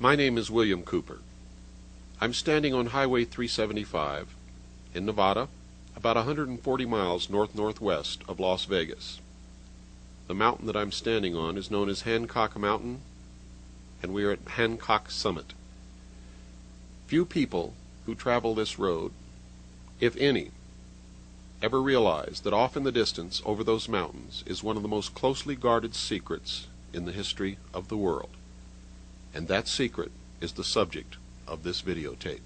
My name is William Cooper. I'm standing on Highway 375 in Nevada, about 140 miles north-northwest of Las Vegas. The mountain that I'm standing on is known as Hancock Mountain, and we are at Hancock Summit. Few people who travel this road, if any, ever realize that off in the distance over those mountains is one of the most closely guarded secrets in the history of the world. And that secret is the subject of this videotape.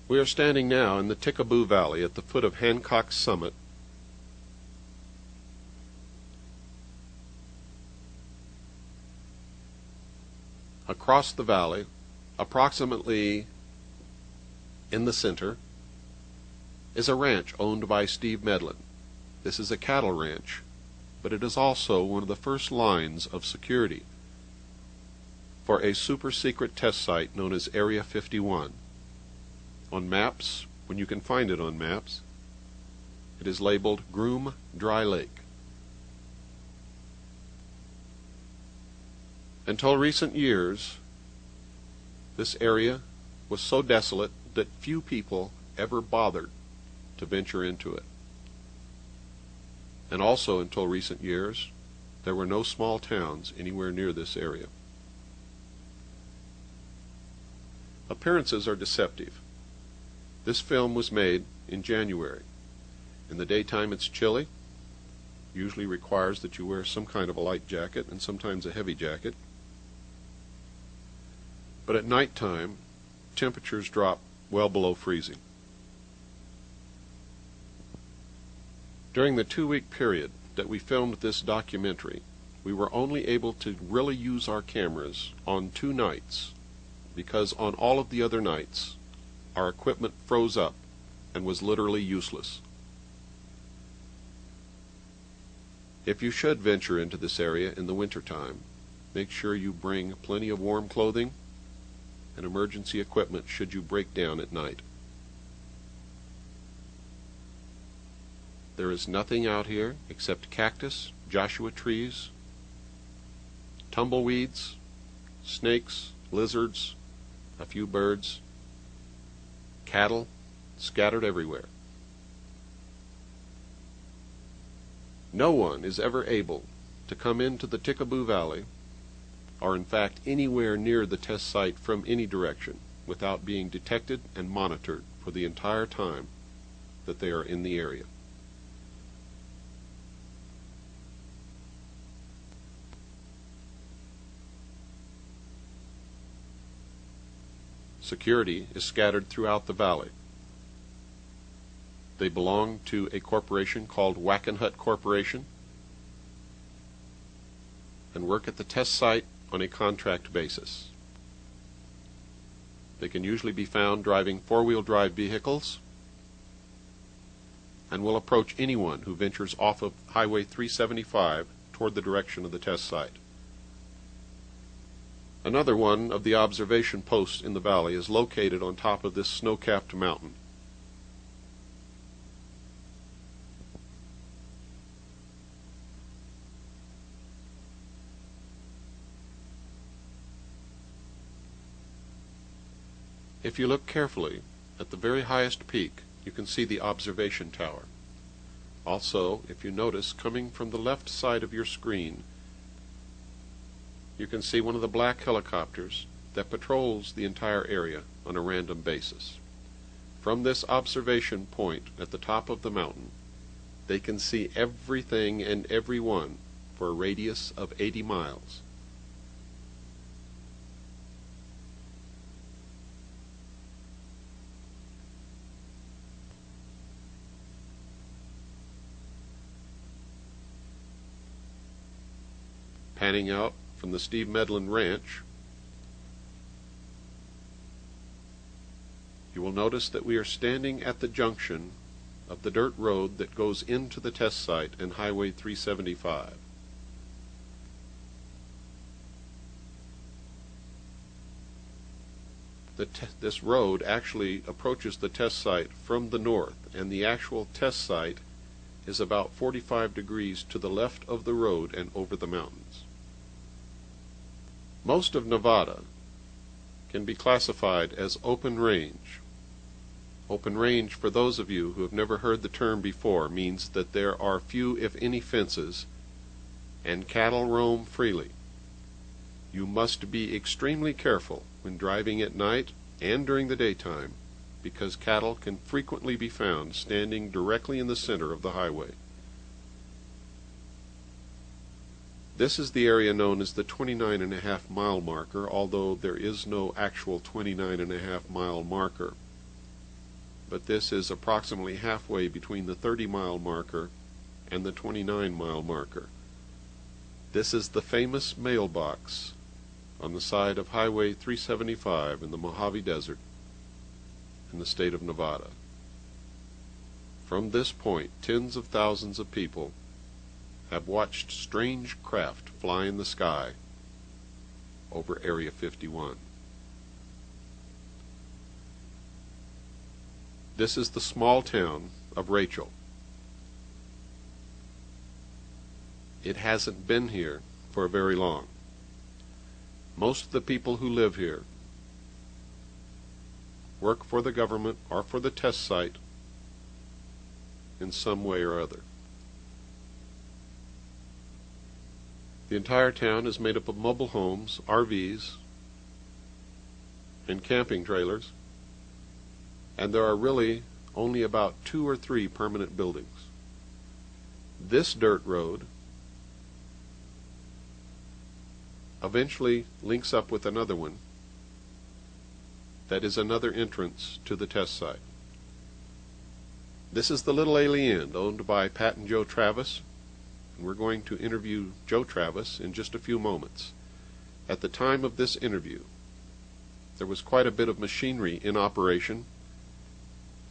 We are standing now in the Tikaboo Valley at the foot of Hancock Summit. Across the valley, approximately in the center, is a ranch owned by Steve Medlin. This is a cattle ranch, but it is also one of the first lines of security for a super-secret test site known as Area 51. On maps, when you can find it on maps, it is labeled Groom Dry Lake. Until recent years, this area was so desolate that few people ever bothered to venture into it. And also until recent years, there were no small towns anywhere near this area. Appearances are deceptive. This film was made in January. In the daytime it's chilly, usually requires that you wear some kind of a light jacket and sometimes a heavy jacket. But at nighttime, temperatures drop well below freezing. During the 2-week period that we filmed this documentary, we were only able to really use our cameras on 2 nights, because on all of the other nights, our equipment froze up and was literally useless. If you should venture into this area in the wintertime, make sure you bring plenty of warm clothing and emergency equipment should you break down at night. There is nothing out here except cactus, Joshua trees, tumbleweeds, snakes, lizards, a few birds, cattle scattered everywhere. No one is ever able to come into the Tikaboo Valley, or in fact anywhere near the test site from any direction, without being detected and monitored for the entire time that they are in the area. Security is scattered throughout the valley. They belong to a corporation called Wackenhut Corporation and work at the test site on a contract basis. They can usually be found driving 4-wheel drive vehicles and will approach anyone who ventures off of Highway 375 toward the direction of the test site. Another one of the observation posts in the valley is located on top of this snow-capped mountain. If you look carefully, at the very highest peak, you can see the observation tower. Also, if you notice, coming from the left side of your screen, you can see one of the black helicopters that patrols the entire area on a random basis. From this observation point at the top of the mountain, they can see everything and everyone for a radius of 80 miles. Panning out from the Steve Medlin Ranch, you will notice that we are standing at the junction of the dirt road that goes into the test site and Highway 375. this road actually approaches the test site from the north, and the actual test site is about 45 degrees to the left of the road and over the mountains. Most of Nevada can be classified as open range. Open range, for those of you who have never heard the term before, means that there are few, if any, fences, and cattle roam freely. You must be extremely careful when driving at night and during the daytime, because cattle can frequently be found standing directly in the center of the highway. This is the area known as the 29.5-mile marker, although there is no actual 29.5-mile marker. But this is approximately halfway between the 30-mile marker and the 29-mile marker. This is the famous mailbox on the side of Highway 375 in the Mojave Desert in the state of Nevada. From this point, tens of thousands of people have watched strange craft fly in the sky over Area 51. This is the small town of Rachel. It hasn't been here for very long. Most of the people who live here work for the government or for the test site in some way or other. The entire town is made up of mobile homes, RVs, and camping trailers, and there are really only about 2 or 3 permanent buildings. This dirt road eventually links up with another one that is another entrance to the test site. This is the Little Alien, owned by Pat and Joe Travis, and we're going to interview Joe Travis in just a few moments. At the time of this interview, there was quite a bit of machinery in operation,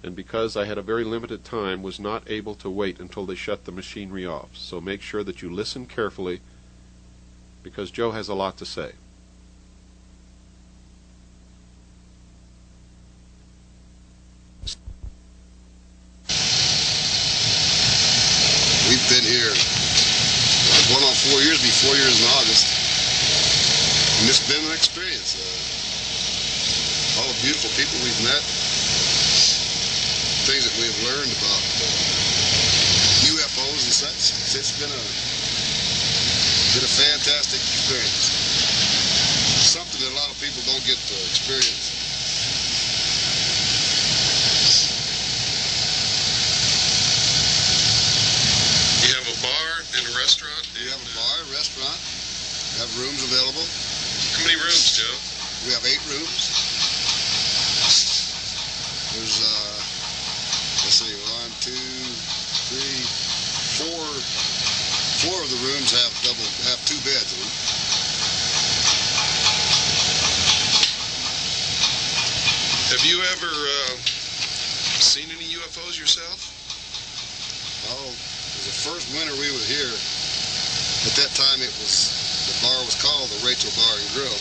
and because I had a very limited time, was not able to wait until they shut the machinery off. So make sure that you listen carefully, because Joe has a lot to say. We've been here going on 4 years, be 4 years in August, and it's been an experience. All the beautiful people we've met, things that we've learned about UFOs and such. It's been a fantastic experience. Something that a lot of people don't get to experience. You have a bar and a restaurant? We have a bar, restaurant, we have rooms available. How many rooms, Joe? We have 8 rooms. There's, let's see, 1, 2, 3, 4. 4 of the rooms have 2 beds in them. Have you ever seen any UFOs yourself? Oh, the first winter we were here, at that time the bar was called the Rachel Bar and Grill.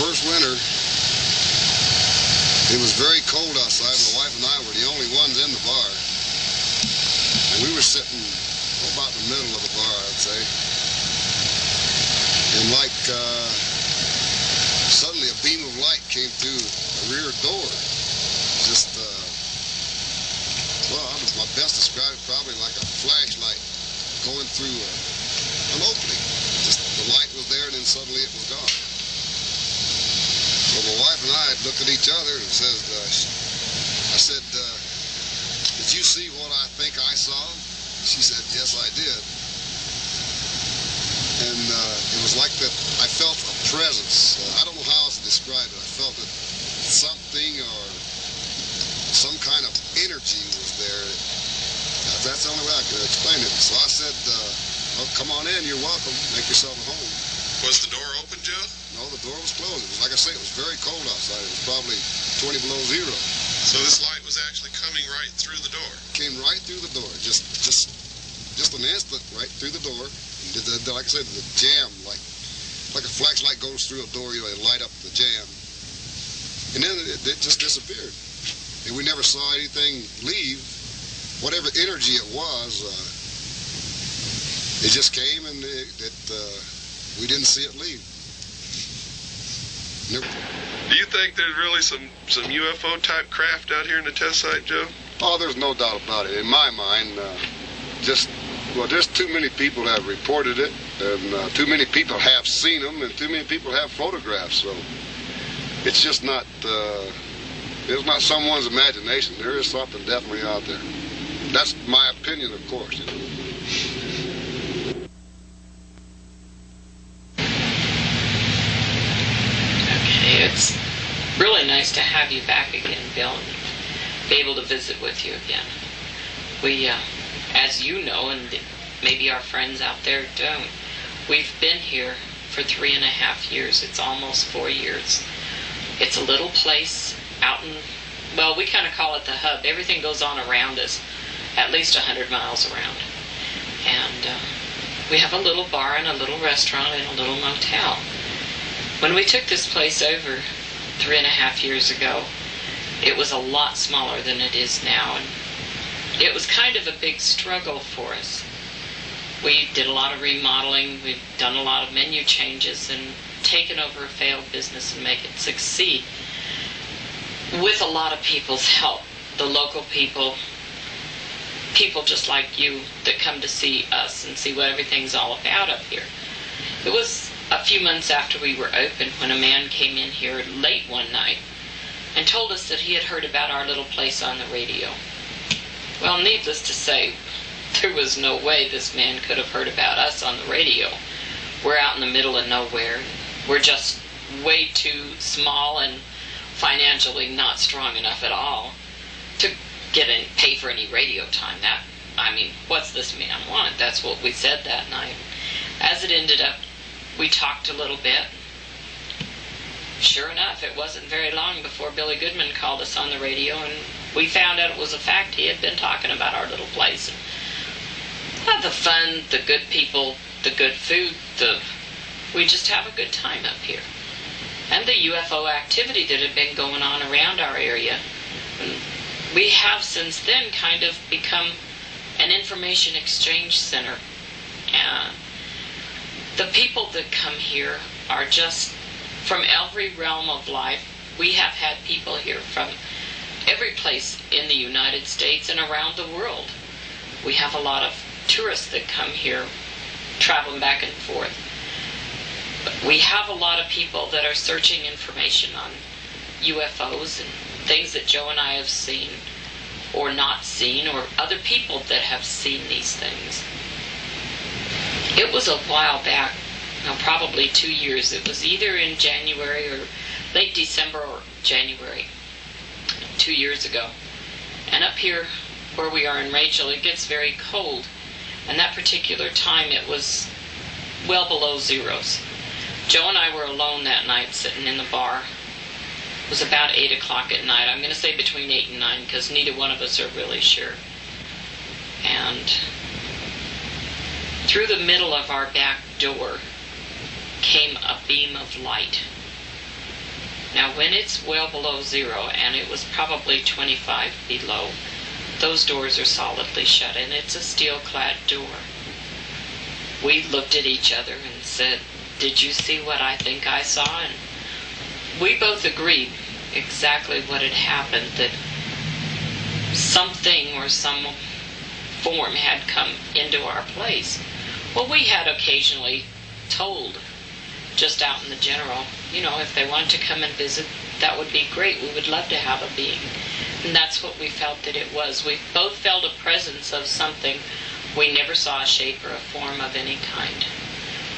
First winter, it was very cold outside, and my wife and I were the only ones in the bar. And we were sitting about the middle of the bar, I'd say. And suddenly a beam of light came through a rear door. Just, well, my best described it probably like a flashlight going through an opening. Just the light was there, and then suddenly it was gone. So my wife and I looked at each other and I said, did you see what I think I saw? She said, yes, I did. And it was like that. I felt a presence. I don't know how else to describe it. I felt that something or some kind of energy was there. That's the only way I could explain it. So I said, well, come on in. You're welcome. Make yourself at home. Was the door open, Joe? No, the door was closed. It was, like I say, it was very cold outside. It was probably 20 below zero. So this light was actually coming right through the door? Came right through the door. Just an instant right through the door. And like I said, the jam, like like a flashlight goes through a door, you know, they light up the jam. And then it just disappeared. And we never saw anything leave. Whatever energy it was, it just came and we didn't see it leave. Never. Do you think there's really some UFO type craft out here in the test site, Joe? Oh, there's no doubt about it. In my mind, there's too many people have reported it, and too many people have seen them, and too many people have photographs. So it's just not, it's not someone's imagination. There is something definitely out there. That's my opinion, of course. You know. Okay, it's really nice to have you back again, Bill, and be able to visit with you again. We, as you know, and maybe our friends out there don't, we've been here for 3.5 years. It's almost 4 years. It's a little place out in, well, we kind of call it the hub. Everything goes on around us, at least 100 miles around. And we have a little bar and a little restaurant and a little motel. When we took this place over 3.5 years ago, it was a lot smaller than it is now, and it was kind of a big struggle for us. We did a lot of remodeling, we've done a lot of menu changes, and taken over a failed business and make it succeed with a lot of people's help. The local people just like you that come to see us and see what everything's all about up here. It was a few months after we were open when a man came in here late one night and told us that he had heard about our little place on the radio. Well, needless to say, there was no way this man could have heard about us on the radio. We're out in the middle of nowhere. We're just way too small and financially not strong enough at all to pay for any radio time. What's this man want? That's what we said that night. As it ended up, we talked a little bit. Sure enough, it wasn't very long before Billy Goodman called us on the radio, and we found out it was a fact. He had been talking about our little place. The fun, the good people, the good food, we just have a good time up here. And the UFO activity that had been going on around our area. We have since then kind of become an information exchange center. The people that come here are just from every realm of life. We have had people here from every place in the United States and around the world. We have a lot of tourists that come here traveling back and forth. We have a lot of people that are searching information on UFOs and things that Joe and I have seen or not seen, or other people that have seen these things. It was a while back, probably 2 years. It was either in January or late December or January, 2 years ago. And up here where we are in Rachel, it gets very cold. And that particular time it was well below zeros. Joe and I were alone that night sitting in the bar. It was about 8 o'clock at night. I'm going to say between 8 and 9 because neither one of us are really sure. And through the middle of our back door came a beam of light. Now when it's well below zero, and it was probably 25 below, those doors are solidly shut, and it's a steel-clad door. We looked at each other and said, "Did you see what I think I saw?" And we both agreed exactly what had happened, that something or some form had come into our place. Well, we had occasionally told, just out in the general, if they wanted to come and visit, that would be great. We would love to have a being. And that's what we felt that it was. We both felt a presence of something. We never saw a shape or a form of any kind.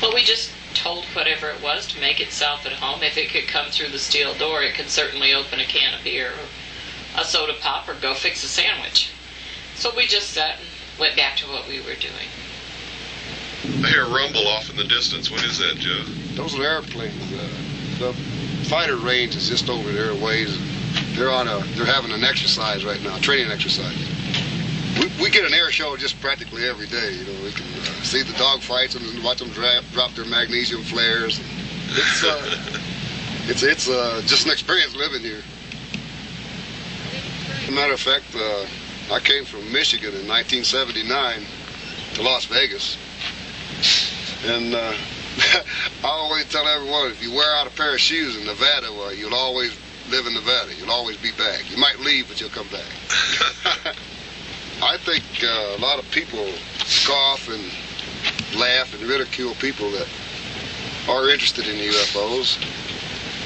But we just told whatever it was to make itself at home. If it could come through the steel door, it could certainly open a can of beer or a soda pop or go fix a sandwich. So we just sat and went back to what we were doing. I hear a rumble off in the distance. What is that, Joe? Those are airplanes. The fighter range is just over there a ways. They're having an exercise right now, training exercise. we get an air show just practically every day. You know, we can see the dog fights and watch them drop their magnesium flares. It's just an experience living here. As a matter of fact, I came from Michigan in 1979 to Las Vegas, and I always tell everyone, if you wear out a pair of shoes in Nevada, well, you'll always live in Nevada. You'll always be back. You might leave, but you'll come back. I think a lot of people scoff and laugh and ridicule people that are interested in UFOs.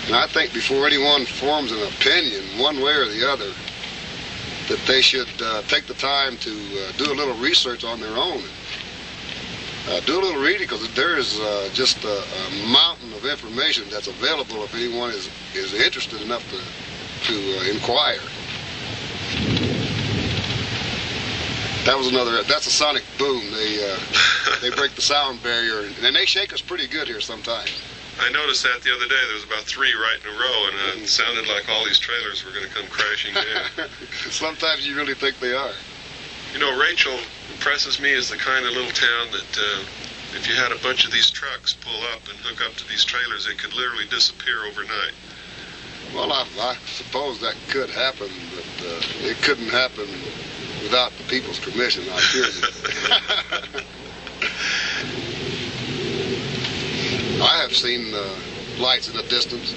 And I think before anyone forms an opinion, one way or the other, that they should take the time to do a little research on their own. Do a little reading, because there is just a mountain of information that's available if anyone is interested enough to inquire. That's a sonic boom. They break the sound barrier, and they shake us pretty good here sometimes. I noticed that the other day. There was about 3 right in a row, and it sounded like all these trailers were going to come crashing down. Sometimes you really think they are. You know, Rachel impresses me as the kind of little town that if you had a bunch of these trucks pull up and hook up to these trailers, it could literally disappear overnight. Well, I suppose that could happen, but it couldn't happen without the people's permission, I assure you. I have seen lights in the distance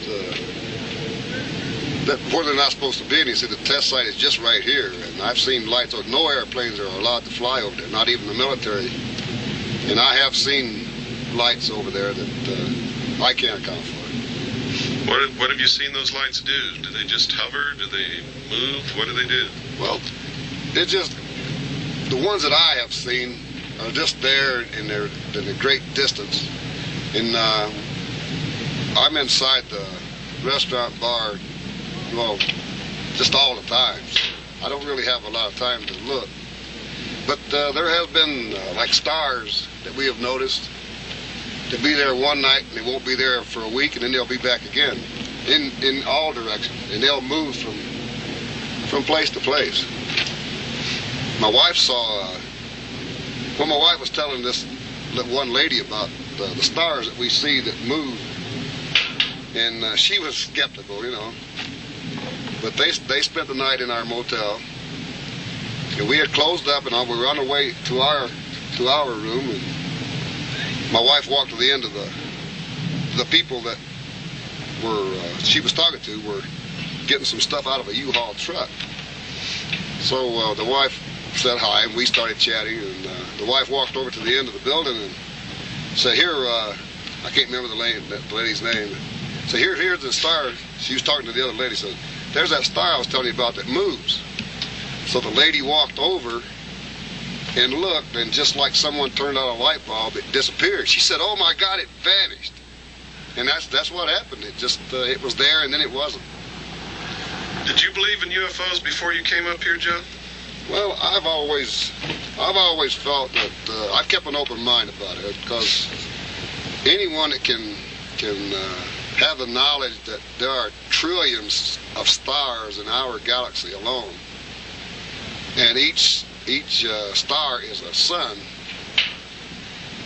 where they're not supposed to be, and you see the test site is just right here, and I've seen lights. No airplanes are allowed to fly over there, not even the military, and I have seen lights over there that I can't account for. What have you seen those lights do? Do they just hover? Do they move? What do they do? Well, it's just the ones that I have seen are just there in a great distance, and I'm inside the restaurant bar, well, just all the time. I don't really have a lot of time to look, but there has been like stars that we have noticed to be there one night, and they won't be there for a week, and then they'll be back again in all directions, and they'll move from place to place. My wife saw, well, my wife was telling this one lady about the stars that we see that move, and she was skeptical, you know. But they spent the night in our motel, and we had closed up, and we were on the way to our room, and my wife walked to the end of the people that she was talking to were getting some stuff out of a U-Haul truck. So the wife said hi, and we started chatting, and the wife walked over to the end of the building and said, here, I can't remember the lady's name. So here's the star. She was talking to the other lady, said, there's that star I was telling you about that moves. So the lady walked over and looked, and just like someone turned on a light bulb, it disappeared. She said, oh my God, it vanished. And that's what happened. It just, it was there, and then it wasn't. Did you believe in UFOs before you came up here, Joe? Well, I've always felt that I've kept an open mind about it, because anyone that can have the knowledge that there are trillions of stars in our galaxy alone, and each star is a sun.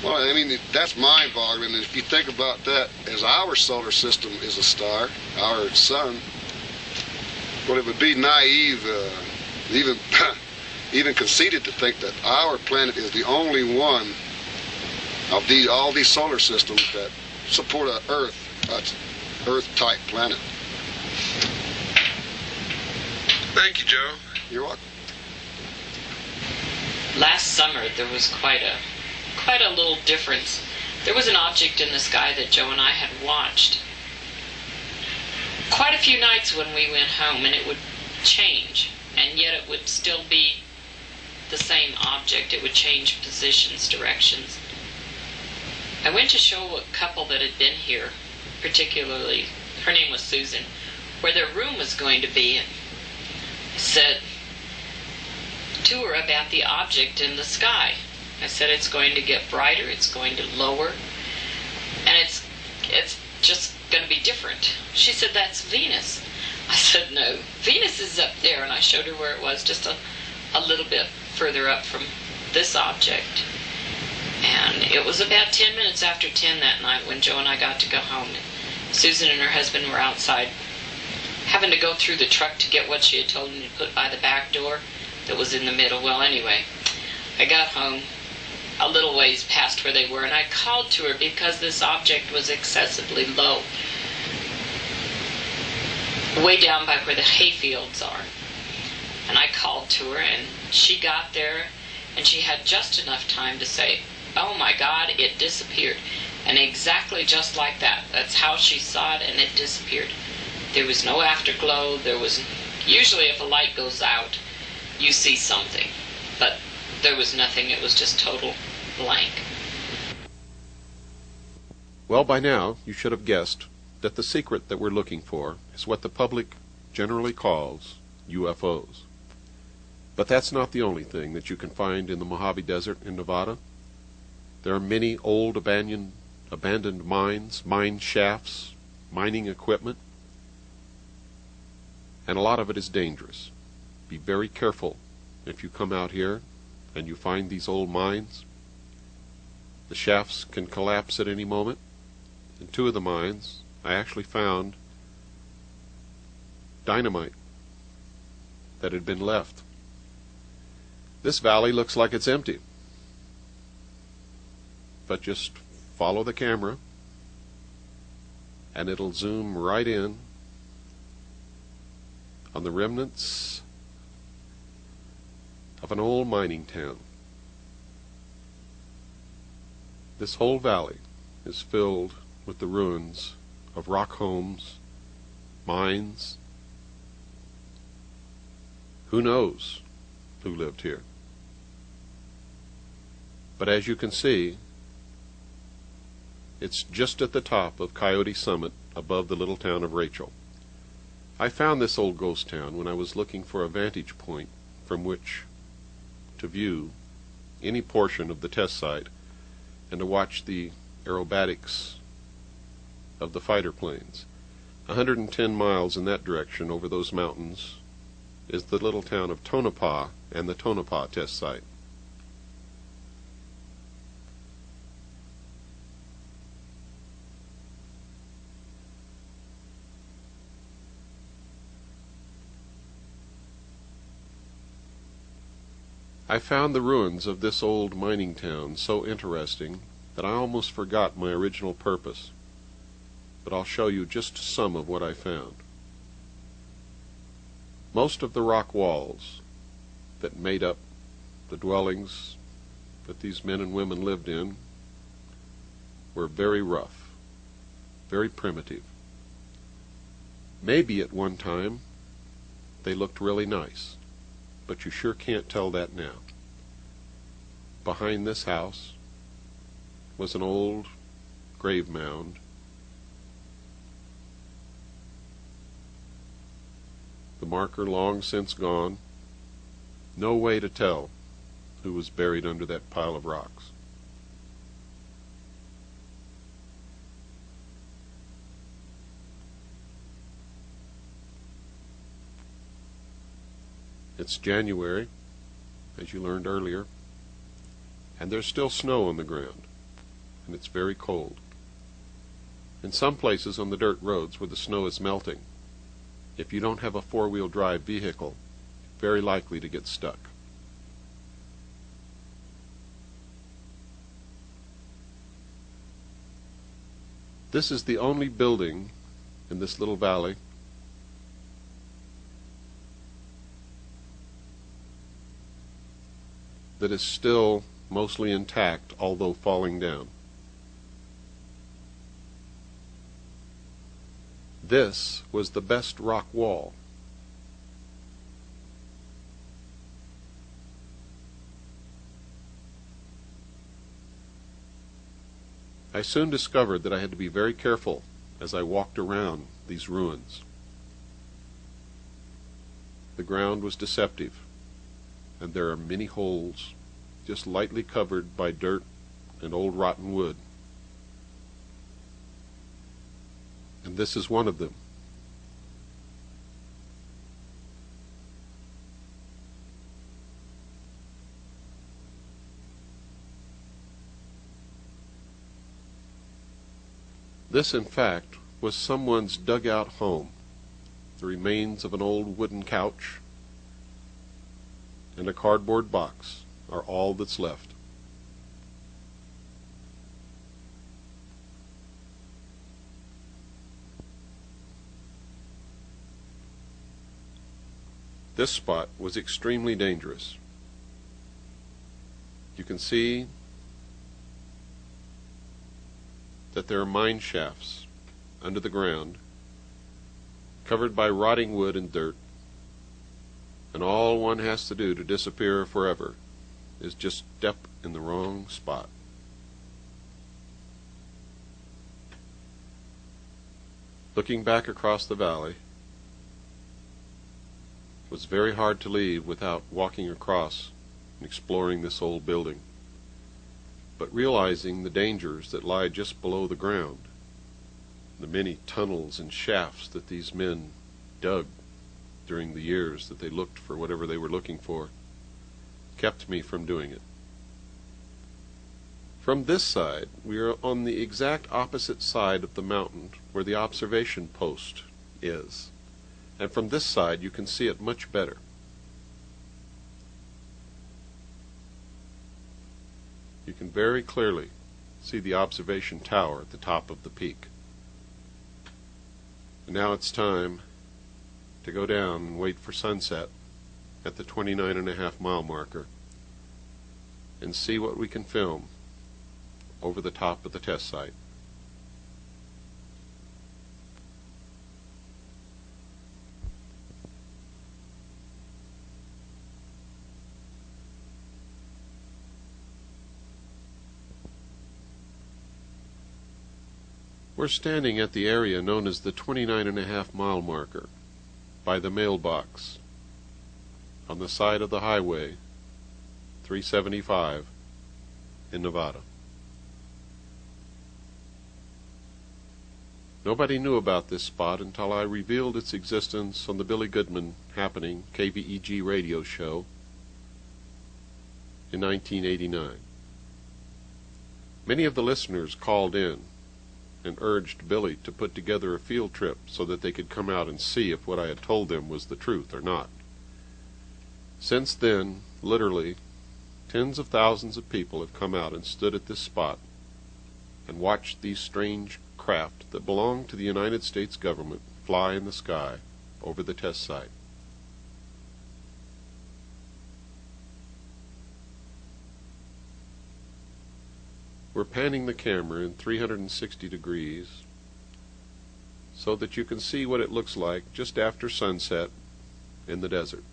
Well, I mean, that's mind-boggling. And if you think about that as our solar system is a star, our sun, well, it would be naive, even conceited to think that our planet is the only one of all these solar systems that support an Earth-type planet. Thank you, Joe. You're welcome. Last summer, there was quite a little difference. There was an object in the sky that Joe and I had watched quite a few nights when we went home, and it would change, and yet it would still be the same object. It would change positions, directions. I went to show a couple that had been here, particularly, her name was Susan, where their room was going to be, and said to her about the object in the sky. I said, it's going to get brighter, it's going to lower, and it's just going to be different. She said, that's Venus. I said, no, Venus is up there, and I showed her where it was, just a little bit further up from this object. And it was about 10 minutes after 10 that night when Joe and I got to go home. Susan and her husband were outside having to go through the truck to get what she had told me to put by the back door that was in the middle. Well, anyway, I got home a little ways past where they were, and I called to her because this object was excessively low, way down by where the hay fields are. And I called to her, and she got there, and she had just enough time to say, "Oh my God, it disappeared." And exactly just like that. That's how she saw it, and it disappeared. There was no afterglow. There was, usually if a light goes out, you see something. But there was nothing. It was just total blank. Well, by now, you should have guessed that the secret that we're looking for is what the public generally calls UFOs. But that's not the only thing that you can find in the Mojave Desert in Nevada. There are many old abandoned mines, mine shafts, mining equipment, and a lot of it is dangerous. Be very careful if you come out here and you find these old mines. The shafts can collapse at any moment. In 2 of the mines, I actually found dynamite that had been left. This valley looks like it's empty, but just follow the camera and it'll zoom right in on the remnants of an old mining town. This whole valley is filled with the ruins of rock homes, mines. Who knows who lived here? But as you can see, it's just at the top of Coyote Summit above the little town of Rachel. I found this old ghost town when I was looking for a vantage point from which to view any portion of the test site and to watch the aerobatics of the fighter planes. 110 miles in that direction over those mountains is the little town of Tonopah and the Tonopah test site. I found the ruins of this old mining town so interesting that I almost forgot my original purpose, but I'll show you just some of what I found. Most of the rock walls that made up the dwellings that these men and women lived in were very rough, very primitive. Maybe at one time they looked really nice, but you sure can't tell that now. Behind this house was an old grave mound. The marker long since gone. No way to tell who was buried under that pile of rocks. It's January, as you learned earlier, and there's still snow on the ground, and it's very cold. In some places on the dirt roads where the snow is melting, if you don't have a four-wheel drive vehicle, you're very likely to get stuck. This is the only building in this little valley that is still mostly intact, although falling down. This was the best rock wall. I soon discovered that I had to be very careful as I walked around these ruins. The ground was deceptive, and there are many holes just lightly covered by dirt and old rotten wood. And this is one of them. This, in fact, was someone's dugout home. The remains of an old wooden couch and a cardboard box are all that's left. This spot was extremely dangerous. You can see that there are mine shafts under the ground, covered by rotting wood and dirt, and all one has to do to disappear forever is just step in the wrong spot. Looking back across the valley, it was very hard to leave without walking across and exploring this old building, but realizing the dangers that lie just below the ground, the many tunnels and shafts that these men dug during the years that they looked for whatever they were looking for, kept me from doing it. From this side, we are on the exact opposite side of the mountain where the observation post is, and from this side you can see it much better. You can very clearly see the observation tower at the top of the peak. And now it's time to go down and wait for sunset at the 29.5-mile marker and see what we can film over the top of the test site. We're standing at the area known as the 29.5-mile marker by the mailbox on the side of the highway 375 in Nevada. Nobody knew about this spot until I revealed its existence on the Billy Goodman Happening KVEG radio show in 1989. Many of the listeners called in and urged Billy to put together a field trip so that they could come out and see if what I had told them was the truth or not. Since then, literally, tens of thousands of people have come out and stood at this spot and watched these strange craft that belong to the United States government fly in the sky over the test site. We're panning the camera in 360 degrees so that you can see what it looks like just after sunset in the desert.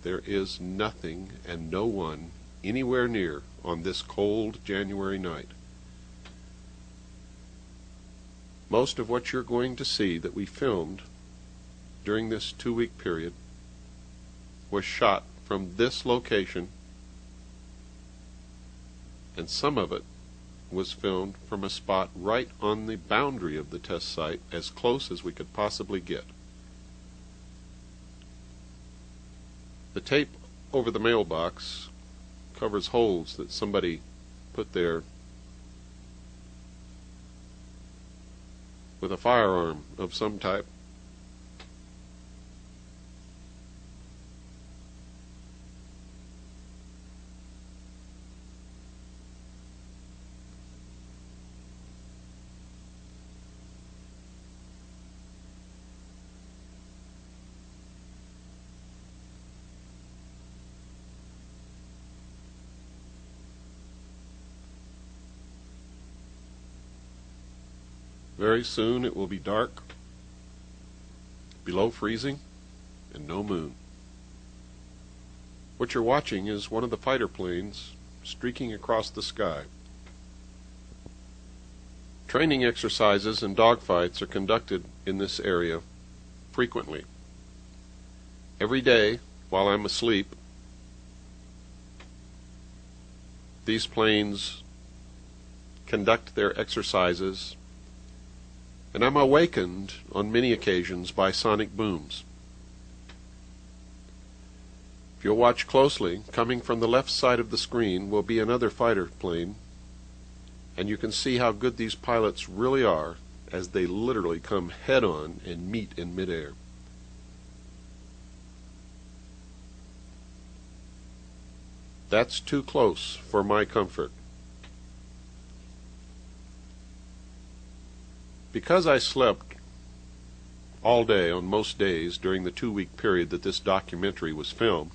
There is nothing and no one anywhere near on this cold January night. Most of what you're going to see that we filmed during this 2-week period was shot from this location, and some of it was filmed from a spot right on the boundary of the test site, as close as we could possibly get. The tape over the mailbox covers holes that somebody put there with a firearm of some type. Very soon it will be dark, below freezing, and no moon. What you're watching is one of the fighter planes streaking across the sky. Training exercises and dogfights are conducted in this area frequently. Every day, while I'm asleep, these planes conduct their exercises, and I'm awakened on many occasions by sonic booms. If you'll watch closely, coming from the left side of the screen will be another fighter plane, And you can see how good these pilots really are as they literally come head-on and meet in midair. That's too close for my comfort. Because I slept all day on most days during the 2-week period that this documentary was filmed,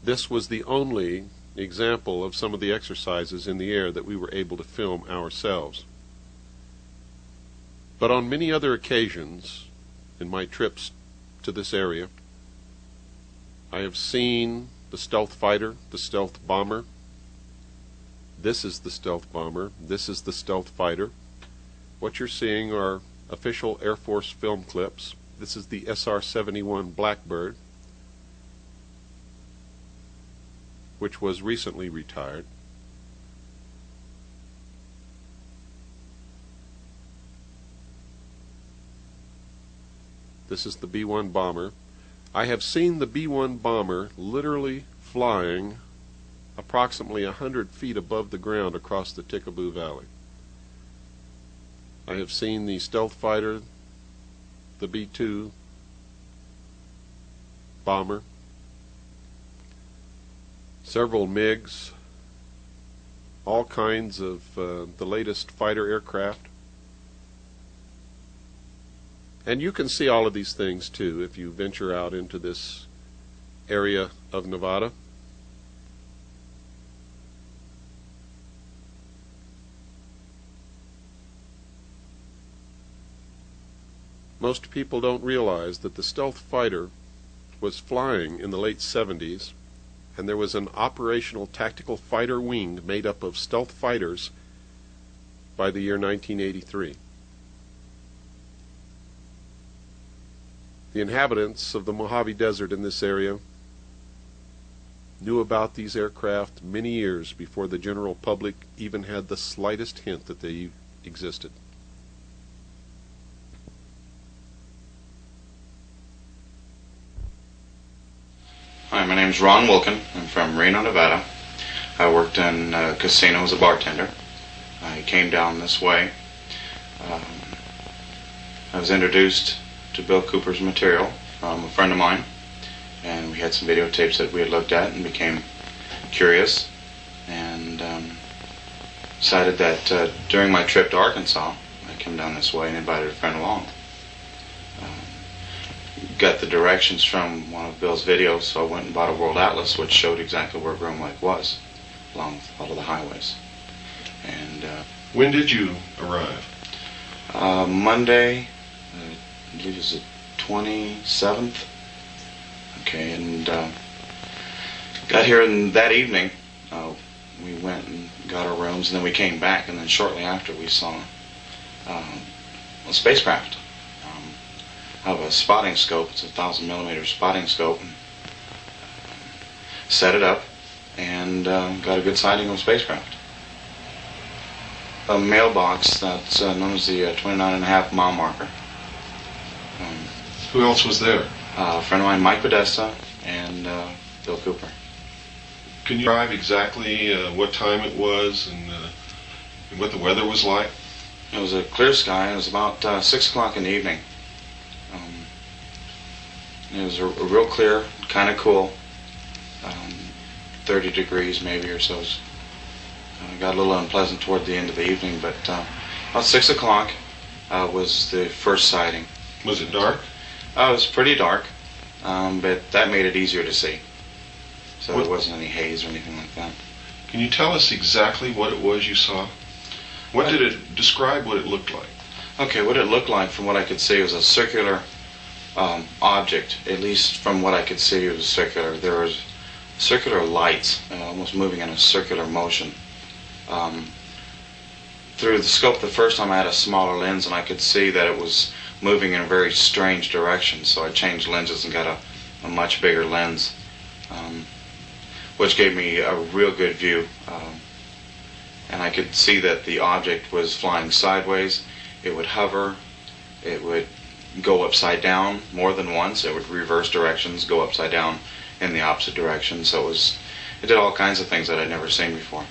this was the only example of some of the exercises in the air that we were able to film ourselves. But on many other occasions in my trips to this area, I have seen the stealth fighter, the stealth bomber. This is the stealth bomber. This is the stealth fighter. What you're seeing are official Air Force film clips. This is the SR-71 Blackbird, which was recently retired. This is the B-1 bomber. I have seen the B-1 bomber literally flying approximately 100 feet above the ground across the Tikaboo Valley. I have seen the stealth fighter, the B-2 bomber, several MiGs, all kinds of the latest fighter aircraft. And you can see all of these things too if you venture out into this area of Nevada. Most people don't realize that the stealth fighter was flying in the late 70s, and there was an operational tactical fighter wing made up of stealth fighters by the year 1983. The inhabitants of the Mojave Desert in this area knew about these aircraft many years before the general public even had the slightest hint that they existed. Hi, my name is Ron Wilkin. I'm from Reno, Nevada. I worked in a casino as a bartender. I came down this way. I was introduced to Bill Cooper's material from a friend of mine, and we had some videotapes that we had looked at and became curious, and decided that during my trip to Arkansas, I came down this way and invited a friend along. Got the directions from one of Bill's videos, so I went and bought a world atlas which showed exactly where Groom Lake was, along with all of the highways. And when did you arrive? Monday, I believe it was the 27th. Okay, and got here that evening. We went and got our rooms, and then we came back, and then shortly after we saw a spacecraft. I have a spotting scope. It's a 1,000mm spotting scope. And, set it up, and got a good sighting of a spacecraft. A mailbox that's known as the 29.5 mile marker. Who else was there? A friend of mine, Mike Podesta, and Bill Cooper. Can you describe exactly what time it was and what the weather was like? It was a clear sky. It was about 6 o'clock in the evening. It was a real clear, kind of cool, 30 degrees maybe or so. It got a little unpleasant toward the end of the evening, but about 6 o'clock was the first sighting. Was it dark? It was pretty dark, but that made it easier to see. So there wasn't any haze or anything like that. Can you tell us exactly what it was you saw? Describe what it looked like. Okay, what it looked like from what I could see was a circular object. At least from what I could see, it was circular. There was circular lights, almost moving in a circular motion. Through the scope the first time I had a smaller lens, and I could see that it was moving in a very strange direction, so I changed lenses and got a much bigger lens, which gave me a real good view. And I could see that the object was flying sideways. It would hover, it would go upside down more than once, it would reverse directions, go upside down in the opposite direction. So it did all kinds of things that I'd never seen before.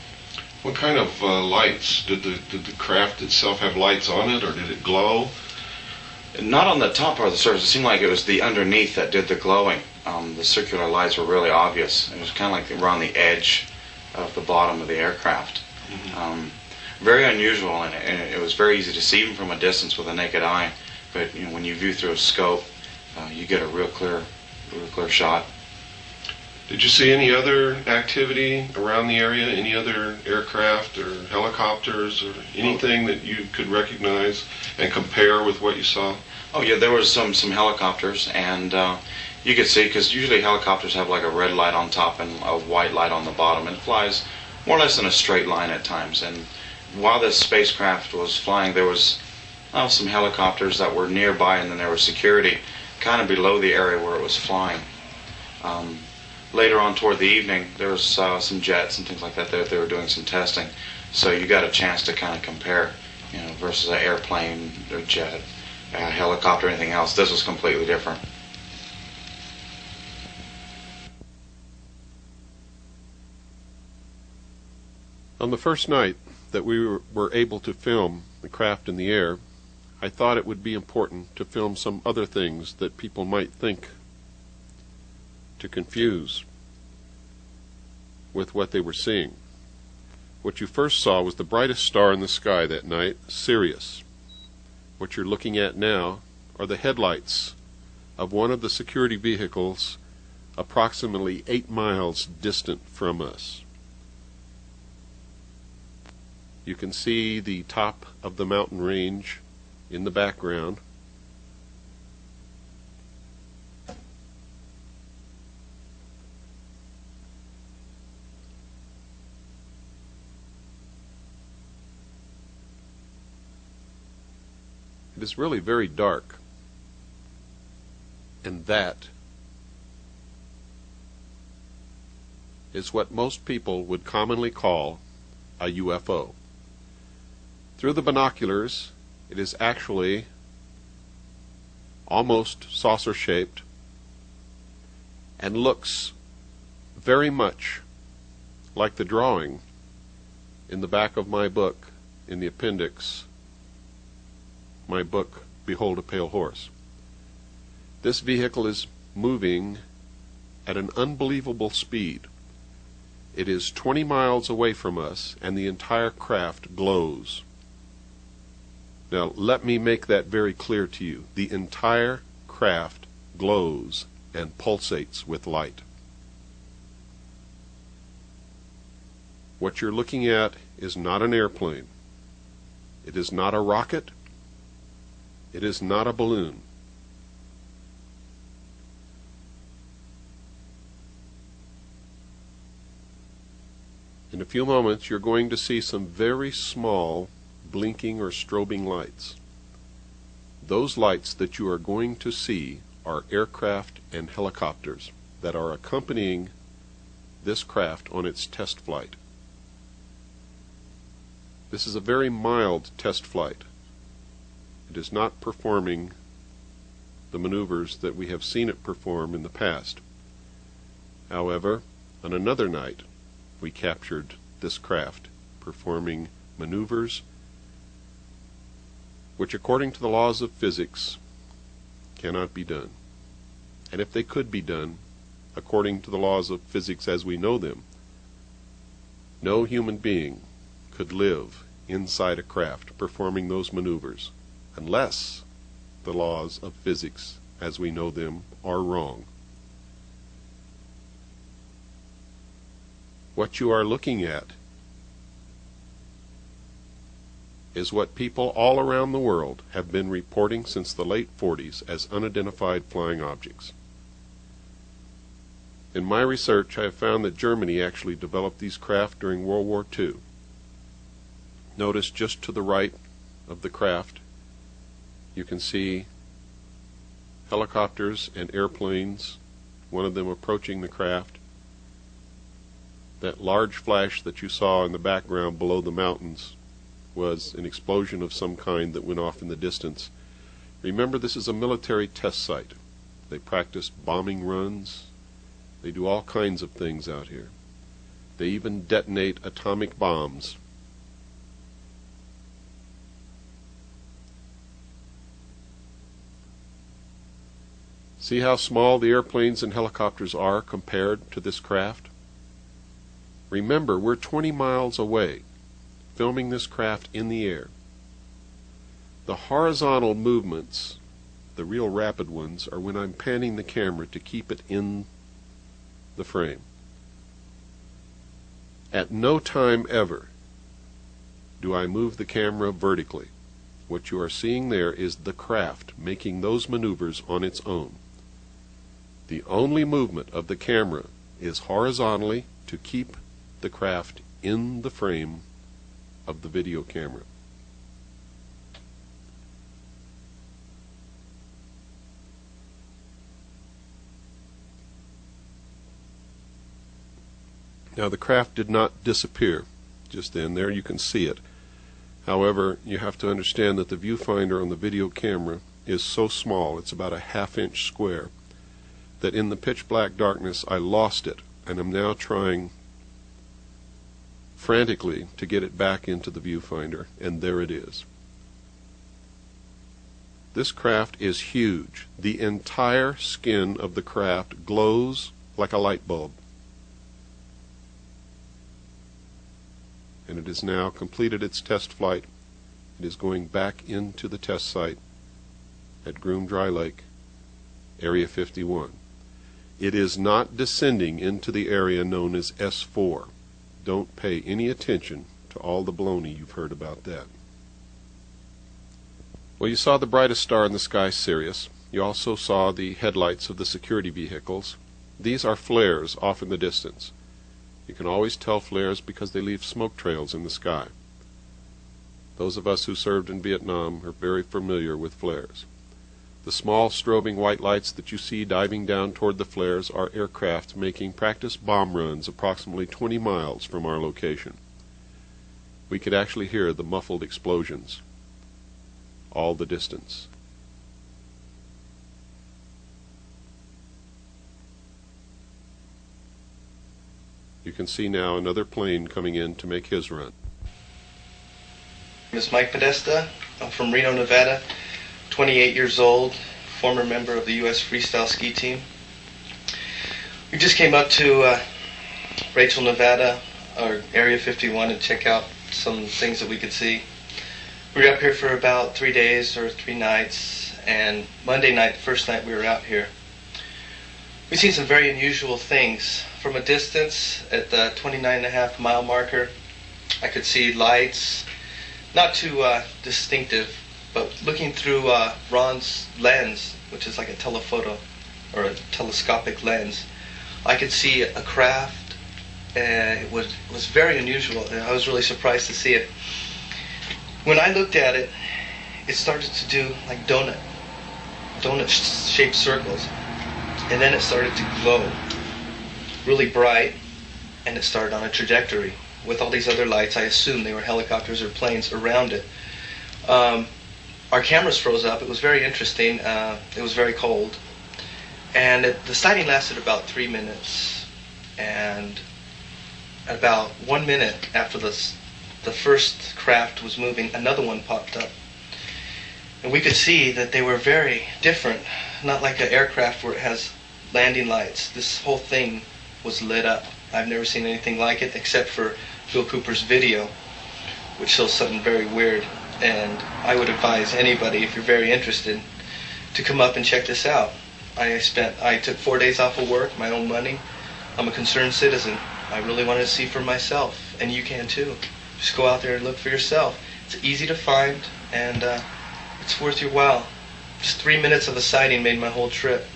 What kind of lights? Did the craft itself have lights on it, or did it glow? Not on the top part of the surface. It seemed like it was the underneath that did the glowing. The circular lights were really obvious. It was kind of like they were on the edge of the bottom of the aircraft. Mm-hmm. Very unusual, and it was very easy to see even from a distance with a naked eye. But when you view through a scope, you get a real clear shot. Did you see any other activity around the area? Any other aircraft or helicopters or anything that you could recognize and compare with what you saw? Oh yeah, there was some helicopters, and you could see, because usually helicopters have like a red light on top and a white light on the bottom, and it flies more or less in a straight line at times. And while this spacecraft was flying, there was some helicopters that were nearby, and then there was security kind of below the area where it was flying. Later on toward the evening, there was some jets and things like that. They were doing some testing, so you got a chance to kind of compare, versus an airplane or jet, a helicopter, anything else. This was completely different. On the first night that we were able to film the craft in the air, I thought it would be important to film some other things that people might think to confuse with what they were seeing. What you first saw was the brightest star in the sky that night, Sirius. What you're looking at now are the headlights of one of the security vehicles approximately 8 miles distant from us. You can see the top of the mountain range in the background. It is really very dark, and that is what most people would commonly call a UFO. Through the binoculars, it is actually almost saucer-shaped and looks very much like the drawing in the back of my book, in the appendix, my book, Behold a Pale Horse. This vehicle is moving at an unbelievable speed. It is 20 miles away from us, and the entire craft glows. Now, let me make that very clear to you. The entire craft glows and pulsates with light. What you're looking at is not an airplane. It is not a rocket. It is not a balloon. In a few moments, you're going to see some very small blinking or strobing lights. Those lights that you are going to see are aircraft and helicopters that are accompanying this craft on its test flight. This is a very mild test flight. It is not performing the maneuvers that we have seen it perform in the past. However, on another night, we captured this craft performing maneuvers which, according to the laws of physics, cannot be done. And if they could be done, according to the laws of physics as we know them, no human being could live inside a craft performing those maneuvers unless the laws of physics as we know them are wrong. What you are looking at is what people all around the world have been reporting since the late 40s as unidentified flying objects. In my research, I have found that Germany actually developed these craft during World War II. Notice just to the right of the craft, you can see helicopters and airplanes, one of them approaching the craft. That large flash that you saw in the background below the mountains was an explosion of some kind that went off in the distance. Remember, this is a military test site. They practice bombing runs. They do all kinds of things out here. They even detonate atomic bombs. See how small the airplanes and helicopters are compared to this craft? Remember, we're 20 miles away, filming this craft in the air. The horizontal movements, the real rapid ones, are when I'm panning the camera to keep it in the frame. At no time ever do I move the camera vertically. What you are seeing there is the craft making those maneuvers on its own. The only movement of the camera is horizontally to keep the craft in the frame of the video camera. Now the craft did not disappear just then. There you can see it. However, you have to understand that the viewfinder on the video camera is so small, it's about a ½ inch square, that in the pitch black darkness I lost it, and I'm now trying frantically to get it back into the viewfinder, and there it is. This craft is huge. The entire skin of the craft glows like a light bulb. And it has now completed its test flight. It is going back into the test site at Groom Dry Lake, Area 51. It is not descending into the area known as S4. Don't pay any attention to all the baloney you've heard about that. Well, you saw the brightest star in the sky, Sirius. You also saw the headlights of the security vehicles. These are flares off in the distance. You can always tell flares because they leave smoke trails in the sky. Those of us who served in Vietnam are very familiar with flares. The small strobing white lights that you see diving down toward the flares are aircraft making practice bomb runs approximately 20 miles from our location. We could actually hear the muffled explosions all the distance. You can see now another plane coming in to make his run. My name is Mike Podesta. I'm from Reno, Nevada, 28 years old, former member of the U.S. Freestyle Ski Team. We just came up to Rachel, Nevada, or Area 51, to check out some things that we could see. We were up here for about 3 days or 3 nights, and Monday night, the first night we were out here, we've seen some very unusual things. From a distance, at the 29.5 mile marker, I could see lights, not too distinctive, but looking through Ron's lens, which is like a telephoto or a telescopic lens, I could see a craft, and it was very unusual, and I was really surprised to see it. When I looked at it, it started to do like donut-shaped circles, and then it started to glow really bright, and it started on a trajectory with all these other lights. I assumed they were helicopters or planes around it. Our cameras froze up. It was very interesting. It was very cold, and the sighting lasted about 3 minutes, and about 1 minute after the first craft was moving, another one popped up, and we could see that they were very different, not like an aircraft where it has landing lights. This whole thing was lit up. I've never seen anything like it except for Bill Cooper's video, which shows something very weird, and I would advise anybody, if you're very interested, to come up and check this out. I took 4 days off of work, my own money. I'm a concerned citizen. I really wanted to see for myself, and you can too. Just go out there and look for yourself. It's easy to find, and it's worth your while. Just 3 minutes of a sighting made my whole trip.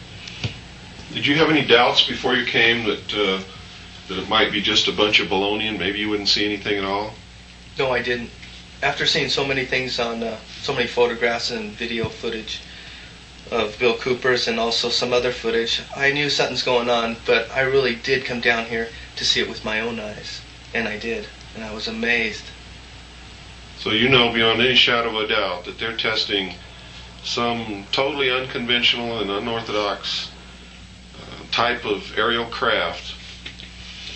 Did you have any doubts before you came that it might be just a bunch of baloney and maybe you wouldn't see anything at all? No, I didn't. After seeing so many things on, so many photographs and video footage of Bill Cooper's and also some other footage, I knew something's going on, but I really did come down here to see it with my own eyes. And I did. And I was amazed. So you know beyond any shadow of a doubt that they're testing some totally unconventional and unorthodox type of aerial craft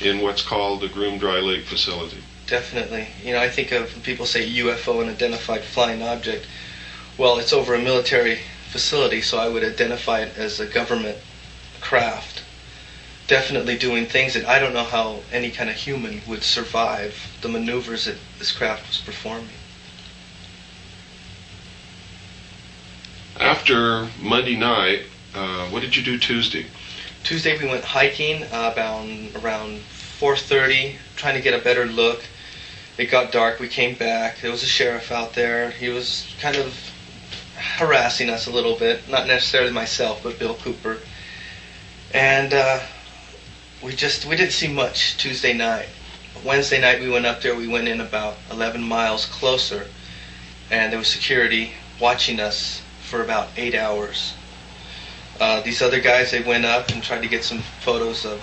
in what's called the Groom Dry Lake facility. Definitely. You know, I think of when people say UFO, an identified flying object. Well, it's over a military facility, so I would identify it as a government craft. Definitely doing things that I don't know how any kind of human would survive the maneuvers that this craft was performing. After Monday night, what did you do Tuesday? Tuesday we went hiking around 4:30, trying to get a better look. It got dark, we came back. There was a sheriff out there. He was kind of harassing us a little bit, not necessarily myself, but Bill Cooper. And we didn't see much Tuesday night. Wednesday night we went up there, we went in about 11 miles closer, and there was security watching us for about 8 hours. These other guys, they went up and tried to get some photos of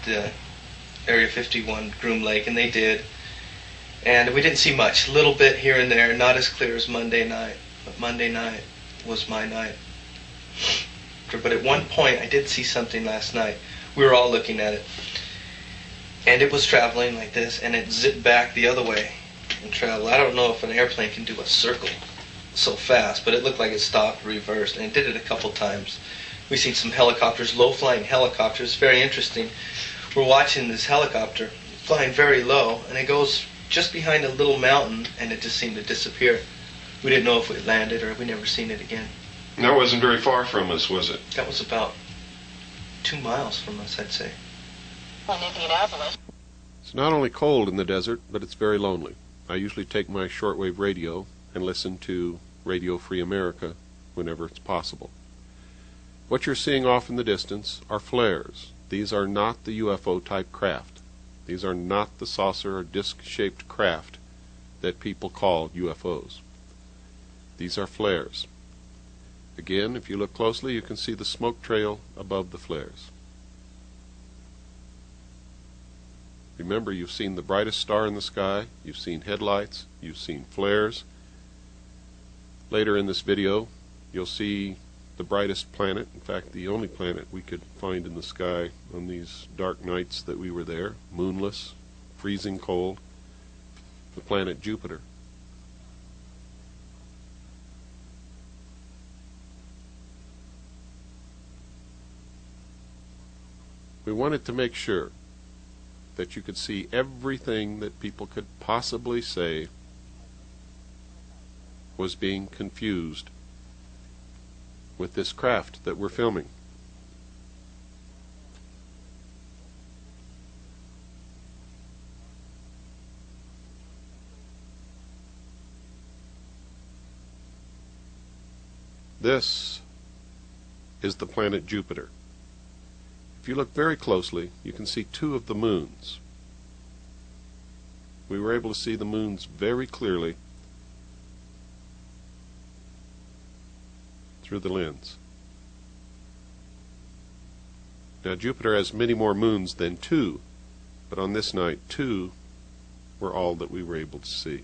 the Area 51 Groom Lake, and they did. And we didn't see much, a little bit here and there, not as clear as Monday night, but Monday night was my night. But at one point, I did see something last night. We were all looking at it. And it was traveling like this, and it zipped back the other way and traveled. I don't know if an airplane can do a circle so fast, but it looked like it stopped, reversed, and it did it a couple times. We've seen some helicopters, low-flying helicopters, very interesting. We're watching this helicopter flying very low, and it goes just behind a little mountain, and it just seemed to disappear. We didn't know if it landed or we never seen it again. And that wasn't very far from us, was it? That was about 2 miles from us, I'd say. It's not only cold in the desert, but it's very lonely. I usually take my shortwave radio and listen to Radio Free America whenever it's possible. What you're seeing off in the distance are flares. These are not the UFO type craft. These are not the saucer or disc-shaped craft that people call UFOs. These are flares. Again, if you look closely, you can see the smoke trail above the flares. Remember, you've seen the brightest star in the sky, you've seen headlights, you've seen flares. Later in this video, you'll see the brightest planet, in fact the only planet we could find in the sky on these dark nights that we were there, moonless, freezing cold, the planet Jupiter. We wanted to make sure that you could see everything that people could possibly say was being confused with this craft that we're filming. This is the planet Jupiter. If you look very closely, you can see 2 of the moons. We were able to see the moons very clearly through the lens. Now Jupiter has many more moons than 2, but on this night 2 were all that we were able to see.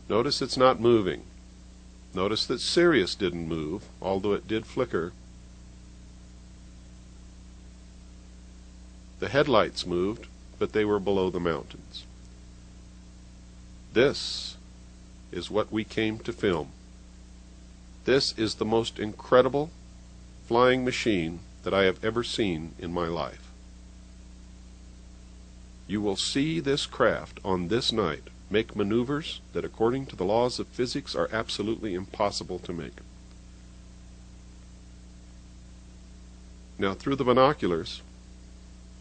Notice it's not moving. Notice that Sirius didn't move, although it did flicker. The headlights moved, but they were below the mountains. This is what we came to film. This is the most incredible flying machine that I have ever seen in my life. You will see this craft on this night make maneuvers that according to the laws of physics are absolutely impossible to make. Now through the binoculars,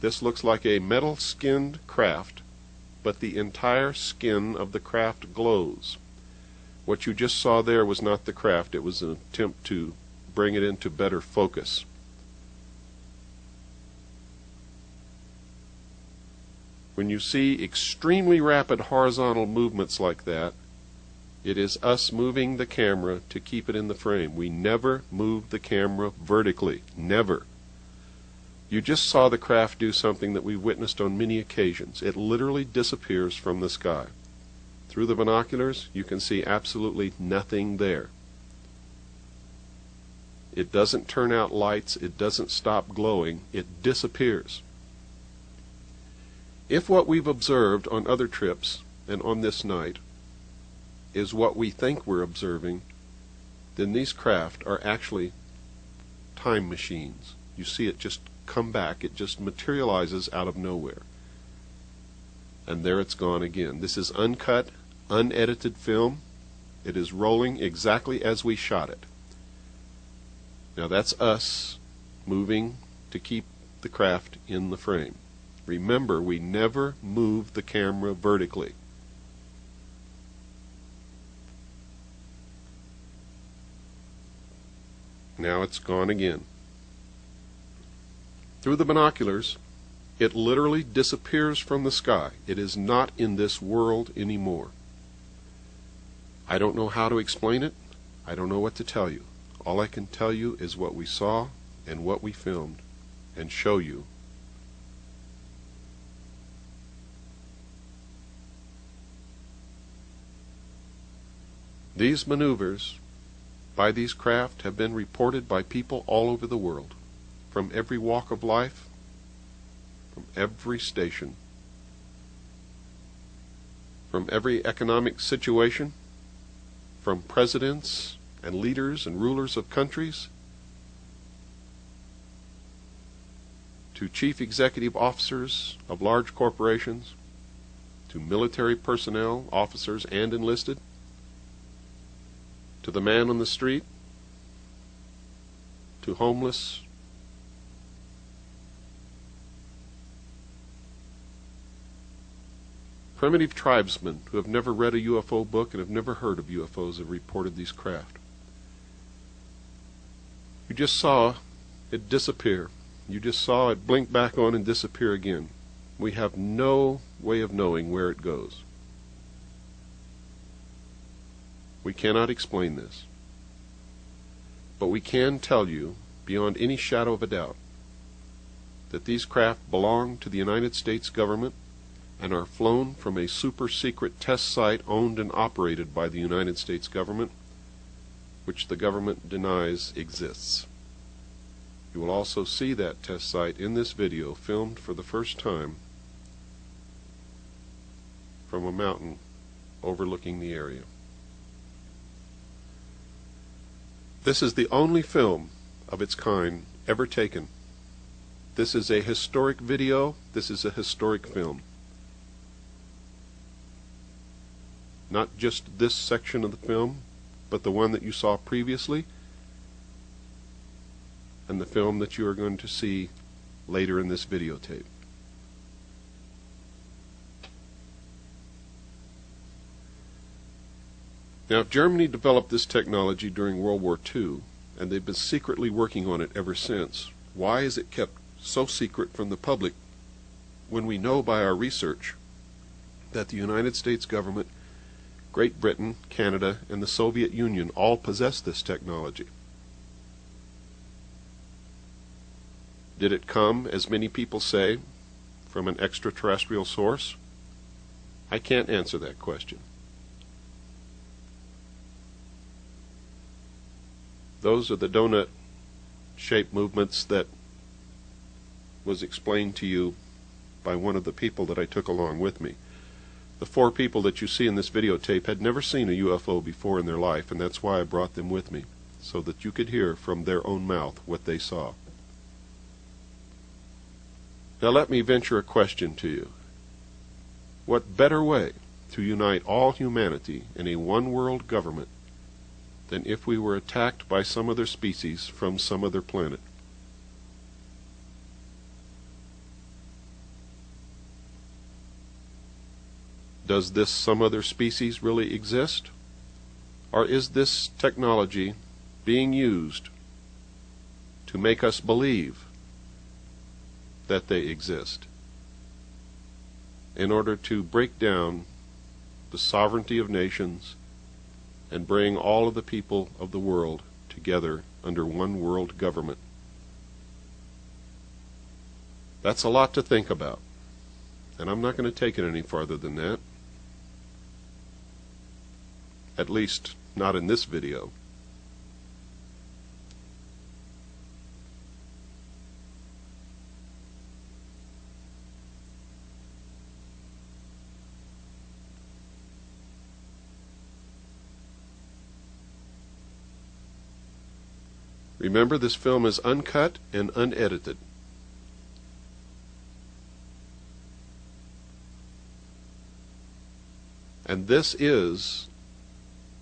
this looks like a metal-skinned craft, but the entire skin of the craft glows. What you just saw there was not the craft, it was an attempt to bring it into better focus. When you see extremely rapid horizontal movements like that, it is us moving the camera to keep it in the frame. We never move the camera vertically, never. You just saw the craft do something that we've witnessed on many occasions. It literally disappears from the sky. Through the binoculars, you can see absolutely nothing there. It doesn't turn out lights, it doesn't stop glowing, it disappears. If what we've observed on other trips and on this night is what we think we're observing, then these craft are actually time machines. You see it just come back. It just materializes out of nowhere. And there it's gone again. This is uncut, unedited film. It is rolling exactly as we shot it. Now that's us moving to keep the craft in the frame. Remember, we never move the camera vertically. Now it's gone again. Through the binoculars, it literally disappears from the sky. It is not in this world anymore. I don't know how to explain it. I don't know what to tell you. All I can tell you is what we saw and what we filmed and show you. These maneuvers by these craft have been reported by people all over the world, from every walk of life, from every station, from every economic situation, from presidents and leaders and rulers of countries, to chief executive officers of large corporations, to military personnel, officers and enlisted, to the man on the street, to homeless, primitive tribesmen who have never read a UFO book and have never heard of UFOs have reported these craft. You just saw it disappear. You just saw it blink back on and disappear again. We have no way of knowing where it goes. We cannot explain this. But we can tell you, beyond any shadow of a doubt, that these craft belong to the United States government and are flown from a super-secret test site owned and operated by the United States government, which the government denies exists. You will also see that test site in this video, filmed for the first time from a mountain overlooking the area. This is the only film of its kind ever taken. This is a historic video. This is a historic film. Not just this section of the film, but the one that you saw previously and the film that you are going to see later in this videotape. Now, Germany developed this technology during World War II, and they've been secretly working on it ever since. Why is it kept so secret from the public when we know by our research that the United States government, Great Britain, Canada, and the Soviet Union all possess this technology? Did it come, as many people say, from an extraterrestrial source? I can't answer that question. Those are the donut-shaped movements that was explained to you by one of the people that I took along with me. The 4 people that you see in this videotape had never seen a UFO before in their life, and that's why I brought them with me, so that you could hear from their own mouth what they saw. Now let me venture a question to you. What better way to unite all humanity in a one-world government than if we were attacked by some other species from some other planet? Does this some other species really exist? Or is this technology being used to make us believe that they exist in order to break down the sovereignty of nations and bring all of the people of the world together under one world government? That's a lot to think about, and I'm not going to take it any farther than that. At least, not in this video. Remember, this film is uncut and unedited. And this is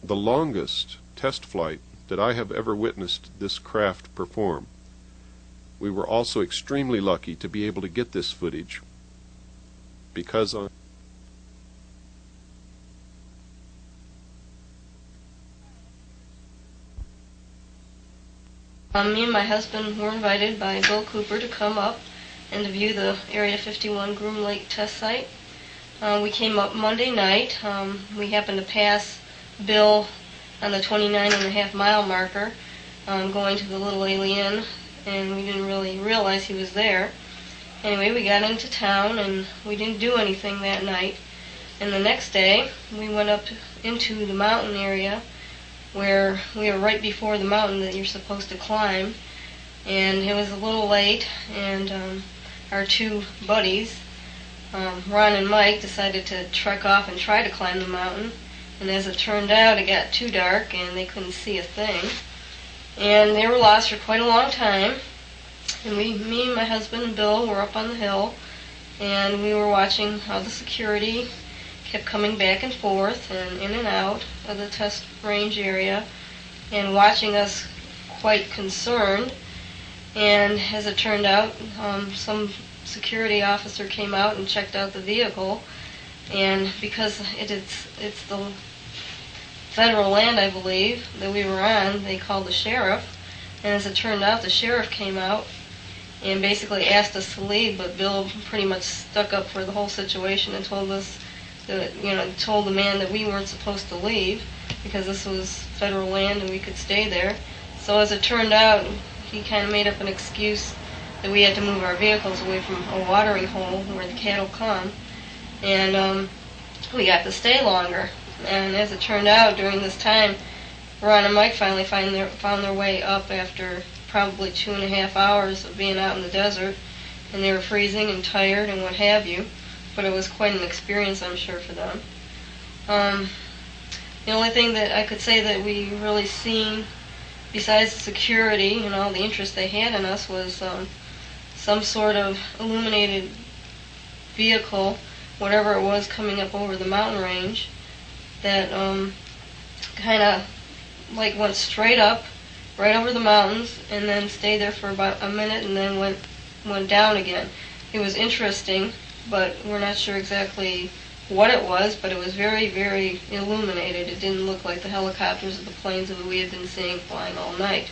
the longest test flight that I have ever witnessed this craft perform. We were also extremely lucky to be able to get this footage because me and my husband were invited by Bill Cooper to come up and to view the Area 51 Groom Lake test site. We came up Monday night. We happened to pass Bill on the 29.5-mile marker going to the Little Alien, and we didn't really realize he was there. Anyway, we got into town and we didn't do anything that night. And the next day we went up into the mountain area where we were right before the mountain that you're supposed to climb, and it was a little late, and our two buddies, Ron and Mike, decided to trek off and try to climb the mountain. And as it turned out, it got too dark and they couldn't see a thing, and they were lost for quite a long time. And me and my husband and Bill were up on the hill, and we were watching how the security kept coming back and forth and in and out of the test range area, and watching us quite concerned. And as it turned out, some security officer came out and checked out the vehicle, and because it's the federal land, I believe, that we were on, they called the sheriff. And as it turned out, the sheriff came out and basically asked us to leave, but Bill pretty much stuck up for the whole situation and told us that, told the man that we weren't supposed to leave because this was federal land and we could stay there. So as it turned out, he kind of made up an excuse that we had to move our vehicles away from a watering hole where the cattle come, and we got to stay longer. And as it turned out, during this time, Ron and Mike finally found their way up after probably 2.5 hours of being out in the desert, and they were freezing and tired and what have you, but it was quite an experience, I'm sure, for them. The only thing that I could say that we really seen, besides the security and all the interest they had in us, was some sort of illuminated vehicle, whatever it was, coming up over the mountain range that kind of like went straight up right over the mountains and then stayed there for about a minute and then went down again. It was interesting, but we're not sure exactly what it was, but it was very, very illuminated. It didn't look like the helicopters or the planes that we had been seeing flying all night.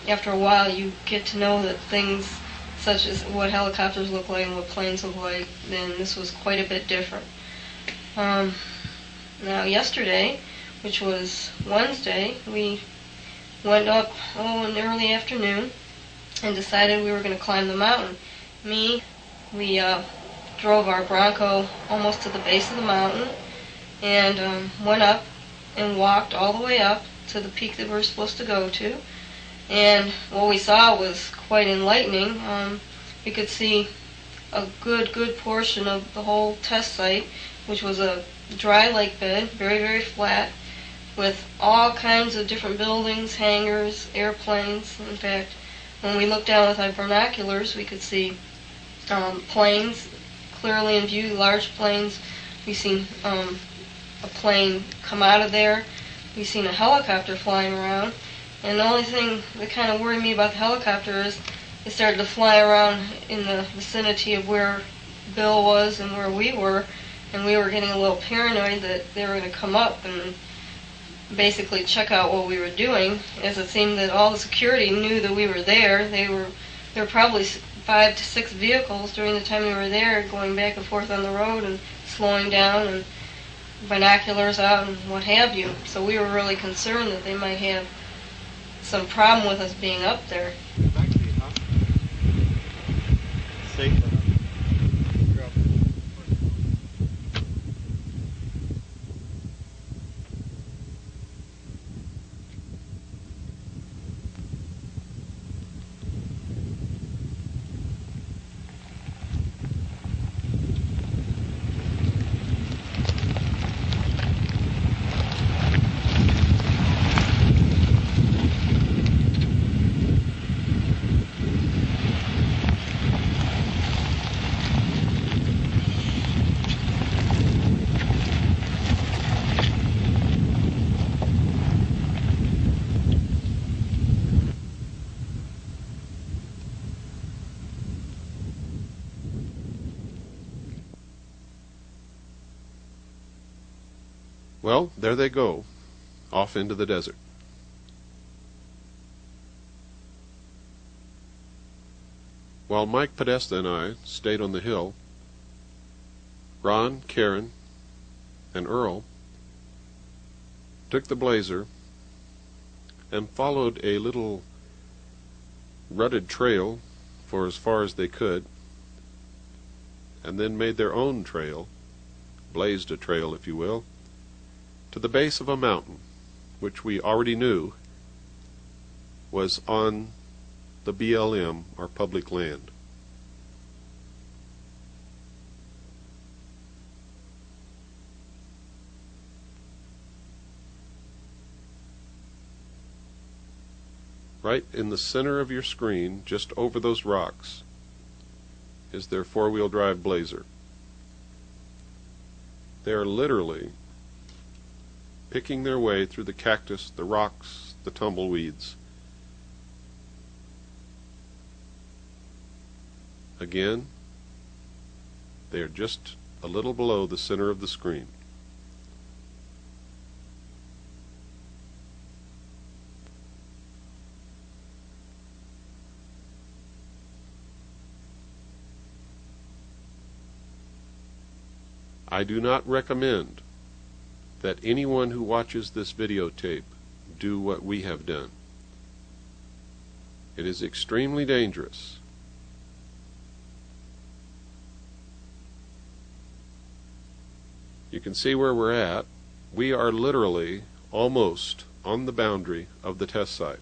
After a while, you get to know that things such as what helicopters look like and what planes look like, then this was quite a bit different. Now yesterday, which was Wednesday, we went up in the early afternoon and decided we were going to climb the mountain. We drove our Bronco almost to the base of the mountain and went up and walked all the way up to the peak that we were supposed to go to. And what we saw was quite enlightening. We could see a good portion of the whole test site, which was a dry lake bed, very, very flat, with all kinds of different buildings, hangars, airplanes. In fact, when we looked down with our binoculars, we could see planes clearly in view, large planes. We seen a plane come out of there. We seen a helicopter flying around. And the only thing that kind of worried me about the helicopter is it started to fly around in the vicinity of where Bill was and where we were, and we were getting a little paranoid that they were going to come up and basically check out what we were doing, as it seemed that all the security knew that we were there. There were probably 5 to 6 vehicles during the time we were there, going back and forth on the road and slowing down and binoculars out and what have you. So we were really concerned that they might have some problem with us being up there. Well, there they go, off into the desert. While Mike Podesta and I stayed on the hill, Ron, Karen, and Earl took the Blazer and followed a little rutted trail for as far as they could, and then made their own trail, blazed a trail if you will, to the base of a mountain, which we already knew was on the BLM, our public land. Right in the center of your screen, just over those rocks, is their four-wheel drive Blazer. They are literally picking their way through the cactus, the rocks, the tumbleweeds. Again, they are just a little below the center of the screen. I do not recommend that anyone who watches this videotape do what we have done. It is extremely dangerous. You can see where we're at. We are literally almost on the boundary of the test site.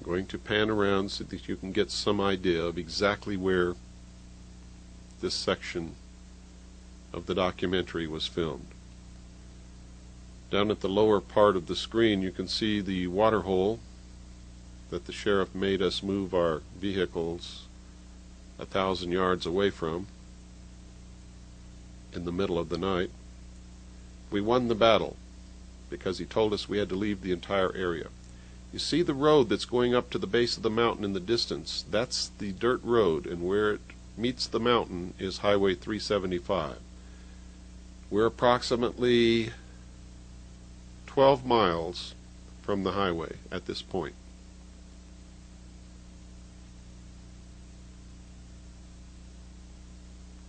Going to pan around so that you can get some idea of exactly where this section of the documentary was filmed. Down at the lower part of the screen you can see the water hole that the sheriff made us move our vehicles 1,000 yards away from in the middle of the night. We won the battle because he told us we had to leave the entire area. You see the road that's going up to the base of the mountain in the distance? That's the dirt road, and where it meets the mountain is Highway 375. We're approximately 12 miles from the highway at this point.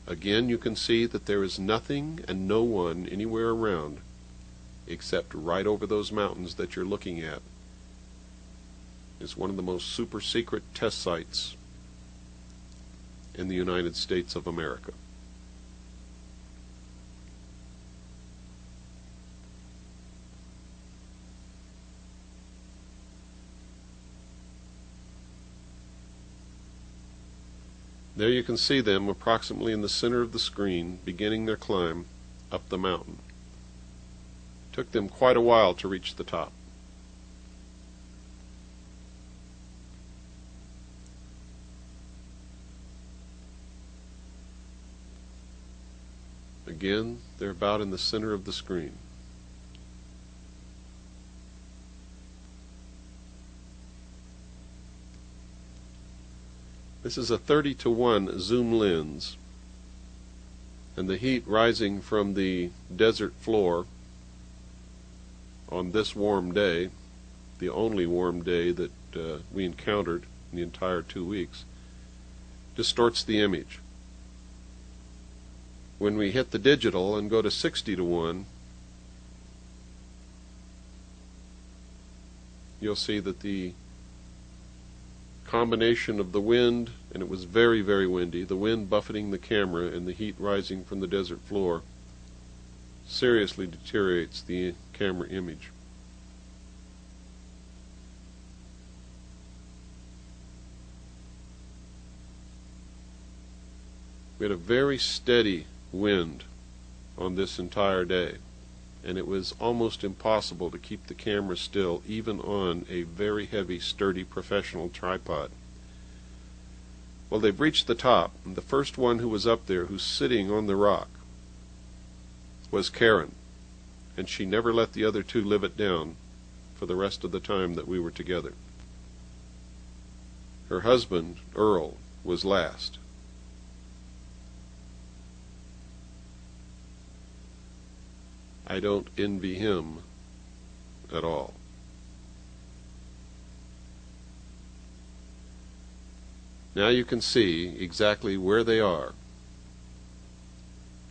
Again, you can see that there is nothing and no one anywhere around except right over those mountains that you're looking at. It's one of the most super secret test sites in the United States of America. There you can see them approximately in the center of the screen, beginning their climb up the mountain. It took them quite a while to reach the top. Again, they're about in the center of the screen. This is a 30-to-1 zoom lens, and the heat rising from the desert floor on this warm day, the only warm day that we encountered in the entire 2 weeks, distorts the image. When we hit the digital and go to 60-to-1, you'll see that the combination of the wind, and it was very, very windy, the wind buffeting the camera and the heat rising from the desert floor seriously deteriorates the camera image. We had a very steady wind on this entire day, and it was almost impossible to keep the camera still even on a very heavy, sturdy professional tripod. Well, they've reached the top, and the first one who was up there, who's sitting on the rock, was Karen, and she never let the other two live it down for the rest of the time that we were together. Her husband, Earl, was last. I don't envy him at all. Now you can see exactly where they are.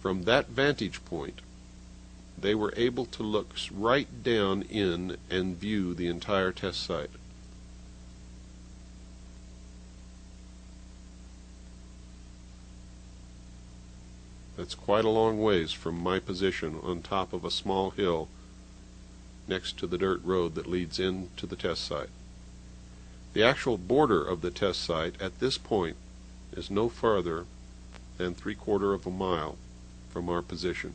From that vantage point, they were able to look right down in and view the entire test site. That's quite a long ways from my position on top of a small hill next to the dirt road that leads into the test site. The actual border of the test site at this point is no farther than 3/4 of a mile from our position.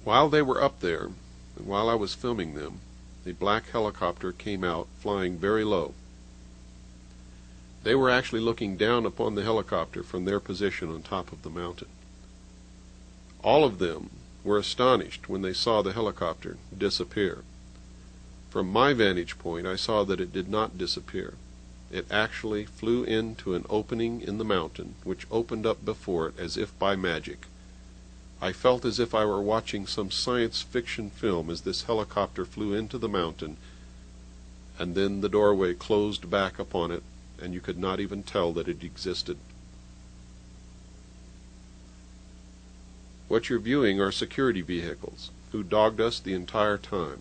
While they were up there, and while I was filming them, the black helicopter came out flying very low. They were actually looking down upon the helicopter from their position on top of the mountain. All of them were astonished when they saw the helicopter disappear. From my vantage point, I saw that it did not disappear. It actually flew into an opening in the mountain, which opened up before it as if by magic. I felt as if I were watching some science fiction film as this helicopter flew into the mountain, and then the doorway closed back upon it, and you could not even tell that it existed. What you're viewing are security vehicles who dogged us the entire time.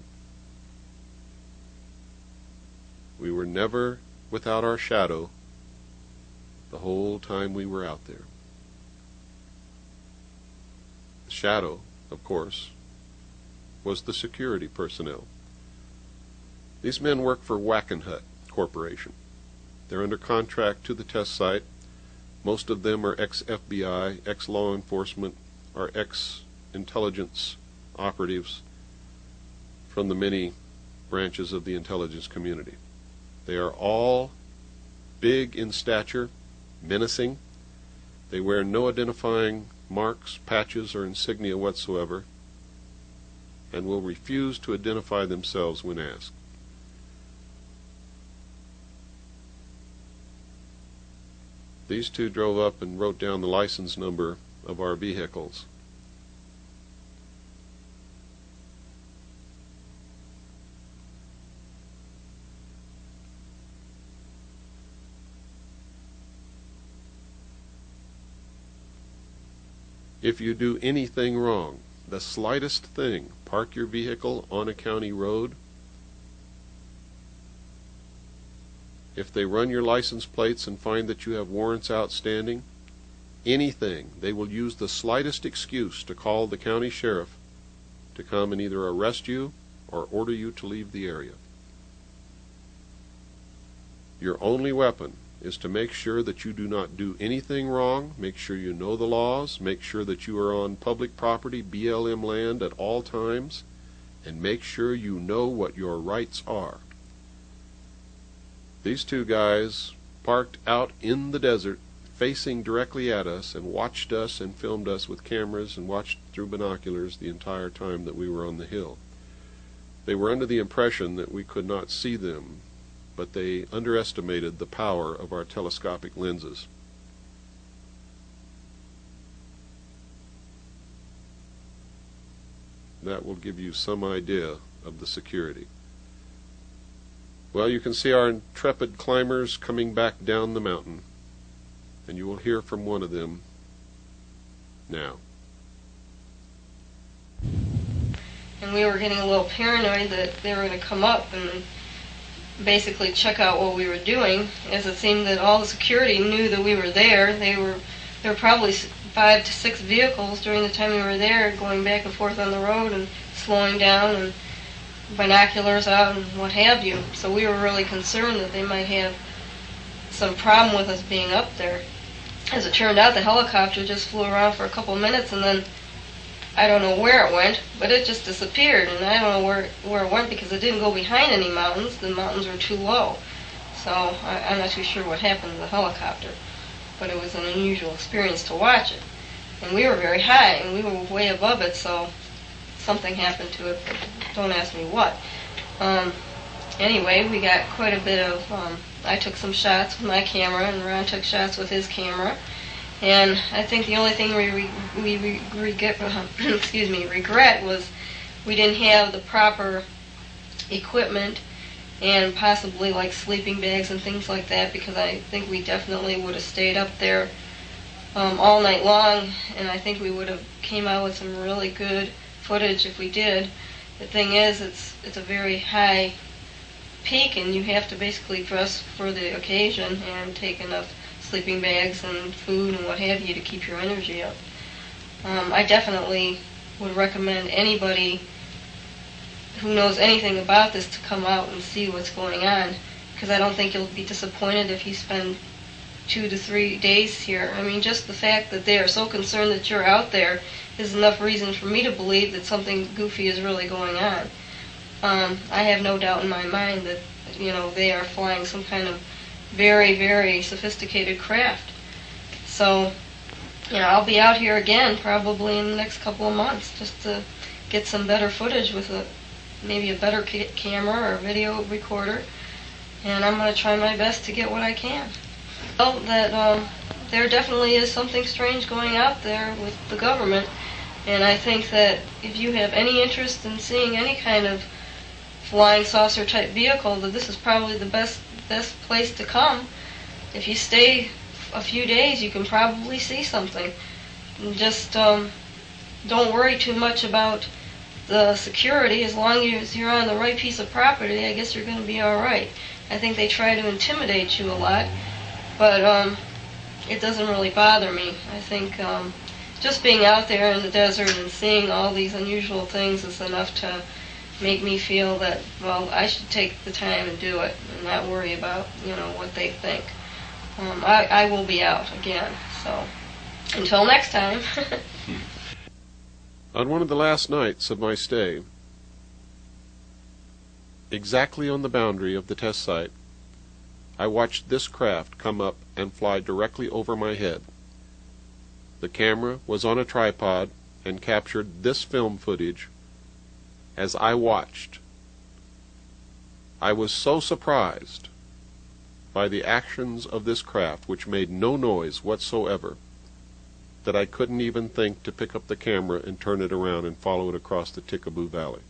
We were never without our shadow the whole time we were out there. Shadow, of course, was the security personnel. These men work for Wackenhut Corporation. They're under contract to the test site. Most of them are ex-FBI, ex-law enforcement, or ex-intelligence operatives from the many branches of the intelligence community. They are all big in stature, menacing. They wear no identifying marks, patches, or insignia whatsoever, and will refuse to identify themselves when asked. These two drove up and wrote down the license number of our vehicles. If you do anything wrong, the slightest thing, park your vehicle on a county road, if they run your license plates and find that you have warrants outstanding, anything, they will use the slightest excuse to call the county sheriff to come and either arrest you or order you to leave the area. Your only weapon is to make sure that you do not do anything wrong, make sure you know the laws, make sure that you are on public property, BLM land at all times, and make sure you know what your rights are. These two guys parked out in the desert, facing directly at us, and watched us and filmed us with cameras and watched through binoculars the entire time that we were on the hill. They were under the impression that we could not see them, but they underestimated the power of our telescopic lenses. That will give you some idea of the security. Well, you can see our intrepid climbers coming back down the mountain, and you will hear from one of them now. And we were getting a little paranoid that they were going to come up and basically check out what we were doing, as it seemed that all the security knew that we were there. There were probably 5 to 6 vehicles during the time we were there, going back and forth on the road and slowing down, and binoculars out and what have you. So we were really concerned that they might have some problem with us being up there. as it turned out, the helicopter just flew around for a couple minutes, and then I don't know where it went, but it just disappeared, and I don't know where it went because it didn't go behind any mountains. The mountains were too low, so I'm not too sure what happened to the helicopter, but it was an unusual experience to watch it. And we were very high, and we were way above it, so something happened to it, but don't ask me what. Anyway, we got quite a bit of, I took some shots with my camera, and Ron took shots with his camera. And I think the only thing we regret was we didn't have the proper equipment and possibly like sleeping bags and things like that, because I think we definitely would have stayed up there all night long, and I think we would have came out with some really good footage if we did. The thing is, it's a very high peak, and you have to basically dress for the occasion and take enough sleeping bags and food and what have you to keep your energy up. I definitely would recommend anybody who knows anything about this to come out and see what's going on, because I don't think you'll be disappointed if you spend 2 to 3 days here. I mean, just the fact that they are so concerned that you're out there is enough reason for me to believe that something goofy is really going on. I have no doubt in my mind that, they are flying some kind of very, very sophisticated craft. So, I'll be out here again probably in the next couple of months just to get some better footage with maybe a better camera or video recorder, and I'm going to try my best to get what I can. Well, that there definitely is something strange going out there with the government, and I think that if you have any interest in seeing any kind of flying saucer type vehicle, that this is probably the best place to come. If you stay a few days, you can probably see something. And just don't worry too much about the security. As long as you're on the right piece of property, I guess you're going to be all right. I think they try to intimidate you a lot, but it doesn't really bother me. I think just being out there in the desert and seeing all these unusual things is enough to make me feel that, well, I should take the time and do it and not worry about, what they think. I will be out again, so until next time. On one of the last nights of my stay, exactly on the boundary of the test site, I watched this craft come up and fly directly over my head. The camera was on a tripod and captured this film footage as I watched. I was so surprised by the actions of this craft, which made no noise whatsoever, that I couldn't even think to pick up the camera and turn it around and follow it across the Tickaboo Valley.